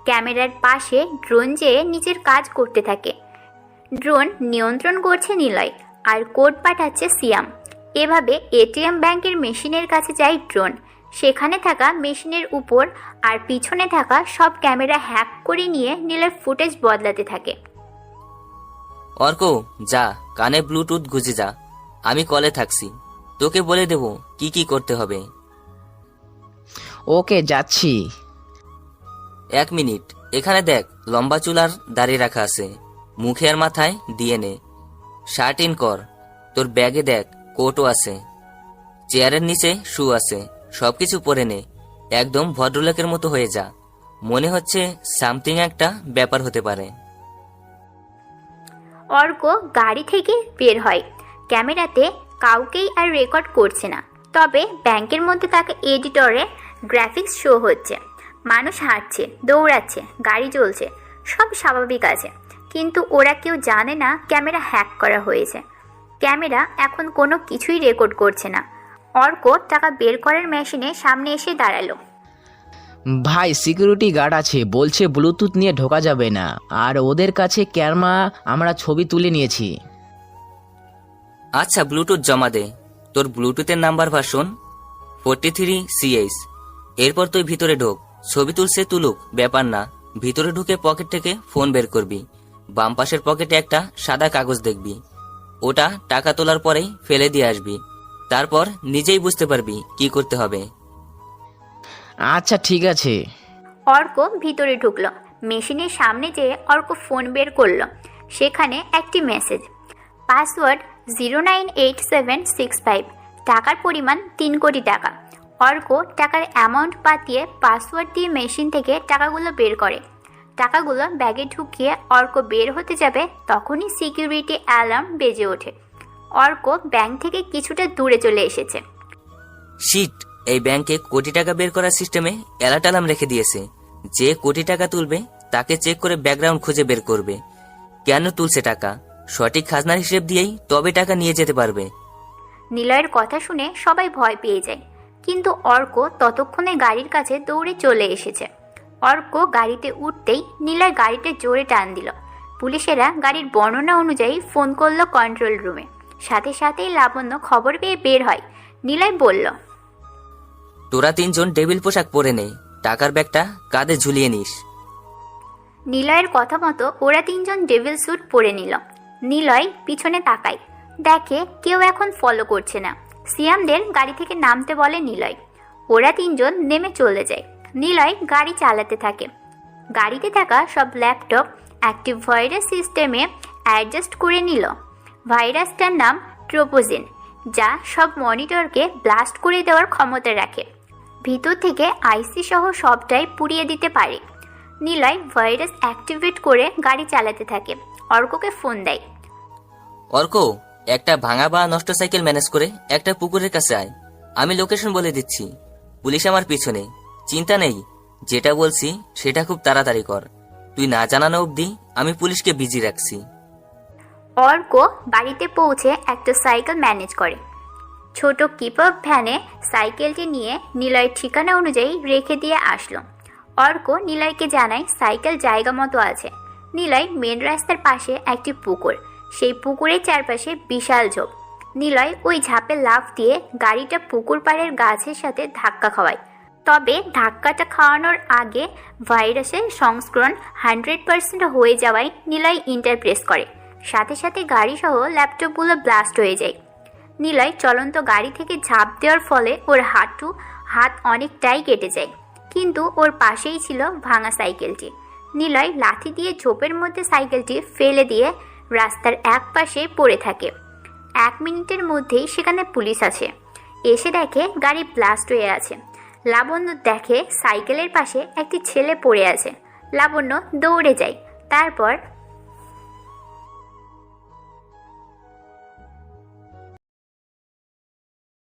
ক্যামেরার পাশে ড্রোন যেয়ে নিজের কাজ করতে থাকে। ড্রোন নিয়ন্ত্রণ করছে নিলয় আর কোড পাঠাচ্ছে সিয়াম। এভাবে এটিএম ব্যাংকের মেশিনের কাছে যায় ড্রোন। সেখানে থাকা মেশিনের উপর আর পিছনে থাকা সব ক্যামেরা হ্যাক করে নিয়ে নিলয় ফুটেজ বদলাতে থাকে। অর্ক, যা কানে ব্লুটুথ গুজে যা, আমি কলে থাকছি, তোকে বলে দেব কি কি করতে হবে। ওকে, যাচ্ছি। 1 মিনিট, এখানে দেখ লম্বা চুলার দাঁড়িয়ে রাখা আছে, মুখে আর মাথায় দিয়ে নে। শার্ট ইন কর। তোর ব্যাগে দেখ কোটও আছে, চেয়ারের নিচে শু আছে, সবকিছু পরে নে। একদম ভদ্রলোকের মতো হয়ে যা। মনে হচ্ছে সামথিং একটা ব্যাপার হতে পারে। অর্ক গাড়ি থেকে বের হয়। ক্যামেরাতে কাউকেই আর রেকর্ড করছে না, তবে ব্যাংকের মধ্যে তাকে এডিটরে গ্রাফিক্স শো হচ্ছে। মানুষ হাঁটছে, দৌড়াচ্ছে, গাড়ি চলছে, সব স্বাভাবিক আছে। কিন্তু ওরা কেউ জানে না ক্যামেরা হ্যাক করা হয়েছে। ক্যামেরা এখন কোনো কিছুই রেকর্ড করছে না। অর্ক টাকা বের করার মেশিনের সামনে এসে দাঁড়ালো। ভাই সিকিউরিটি গার্ড আছে, বলছে ব্লুটুথ নিয়ে ঢোকা যাবে না, আর ওদের কাছে ক্যামেরা আমরা ছবি তুলে নিয়েছি। আচ্ছা ব্লুটুথ জমা দে, তোর ব্লুটুথের নাম্বার ভার্সন 43CH। এরপর তুই ভিতরে ঢোক, ছবি তুলছে তুলুক, ব্যাপার না। ভিতরে ঢুকে পকেট থেকে ফোন বের করবি, বাম পাশের পকেটে একটা সাদা কাগজ দেখবি, ওটা টাকা তোলার পরেই ফেলে দিয়ে আসবি। তারপর নিজেই বুঝতে পারবি কি করতে হবে। আচ্ছা ঠিক আছে। অর্ক ভিতরে ঢুকলো। মেশিনের সামনে যেয়ে অর্ক ফোন বের করলো। সেখানে একটি মেসেজ, পাসওয়ার্ড 0986765, টাকার পরিমাণ 3 কোটি টাকা। অর্ক টাকার অ্যামাউন্ট পাতিয়ে পাসওয়ার্ড দিয়ে মেশিন থেকে টাকাগুলো বের করে। টাকাগুলো ব্যাগে ঢুকিয়ে অর্ক বের হতে যাবে, তখনই সিকিউরিটি অ্যালার্ম বেজে ওঠে। অর্ক ব্যাংক থেকে কিছুটা দূরে চলে এসেছে। শিট, এই ব্যাংকে কোটি টাকা বের করার সিস্টেমে অ্যালার্ট অ্যালার্ম রেখে দিয়েছে। যে কোটি টাকা তুলবে তাকে চেক করে ব্যাকগ্রাউন্ড খুঁজে বের করবে, কেন তুলছে টাকা, সঠিক খাজনার হিসেব দিয়েই তবে টাকা নিয়ে যেতে পারবে। নিলয়ের কথা শুনে সবাই ভয় পেয়ে যায়, কিন্তু অর্ক ততক্ষণে গাড়ির কাছে দৌড়ে চলে এসেছে। অর্ক গাড়িতে উঠতেই নিলয় গাড়িতে জোরে টান দিল। পুলিশেরা গাড়ির বর্ণনা অনুযায়ী ফোন করলো কন্ট্রোল রুমে। সাথে সাথেই লাবণ্য খবর পেয়ে বের হয়। নিলয় বলল, তোরা 3 জন ডেভিল পোশাক পরে নে, টাকার ব্যাগটা কাঁধে ঝুলিয়ে নিস। নিলয়ের কথা মতো ওরা 3 জন ডেভিল স্যুট পরে নিল। নিলয় পিছনে তাকায়, দেখে কেউ এখন ফলো করছে না। সিয়ামদের গাড়ি থেকে নামতে বলে নিলয়। ওরা 3 জন নেমে চলে যায়। নিলয় গাড়ি চালাতে থাকে। গাড়িতে থাকা সব ল্যাপটপ অ্যাক্টিভ ভাইরাস সিস্টেমে অ্যাডজাস্ট করে নিল। ভাইরাসটার নাম ট্রোপোজিন, যা সব মনিটরকে ব্লাস্ট করে দেওয়ার ক্ষমতা রাখে। ভিতর থেকে আইসি সহ সবটাই পুড়িয়ে দিতে পারে। নিলয় ভাইরাস অ্যাক্টিভেট করে গাড়ি চালাতে থাকে। অর্ককে ফোন দেয়। অর্ক, একটা ভাঙা বা নষ্ট সাইকেল ম্যানেজ করে একটা পুকুরের কাছে আয়, আমি লোকেশন বলে দিচ্ছি। পুলিশ আমার পিছনে, চিন্তা নেই, যেটা বলছি সেটা খুব তাড়াতাড়ি কর। তুই না জানানো অবধি আমি পুলিশকে বিজি রাখছি। অর্ক বাড়িতে পৌঁছে একটা সাইকেল ম্যানেজ করে। ছোট কিপআপ ভ্যানে সাইকেলটি নিয়ে নিলয়ের ঠিকানা অনুযায়ী রেখে দিয়ে আসলো। অর্ক নিলয়কে জানায় সাইকেল জায়গা মতো আছে। নিলয় মেন রাস্তার পাশে একটি পুকুর, সেই পুকুরের চারপাশে বিশাল ঝোপ। নিলয় ওই ঝাঁপে লাফ দিয়ে গাড়িটা পুকুর পাড়ের গাছের সাথে ধাক্কা খাওয়ায়। তবে ধাক্কাটা খাওয়ানোর আগে ভাইরাসের সংস্করণ 100% হয়ে যাওয়ায় নিলয় ইন্টার প্রেস করে। সাথে সাথে গাড়িসহ ল্যাপটপগুলো ব্লাস্ট হয়ে যায়। নিলয় চলন্ত গাড়ি থেকে ঝাঁপ দেওয়ার ফলে ওর হাত অনেকটাই কেটে যায়, কিন্তু ওর পাশেই ছিল ভাঙা সাইকেলটি। নিলয় লাথি দিয়ে ঝোপের মধ্যে সাইকেলটি ফেলে দিয়ে রাস্তার এক পাশে পড়ে থাকে। 1 মিনিটের মধ্যেই সেখানে পুলিশ আছে। এসে দেখে গাড়ি ব্লাস্ট হয়ে আছে। লাবণ্য দেখে সাইকেলের পাশে একটি ছেলে পড়ে আছে। লাবণ্য দৌড়ে যায়। তারপর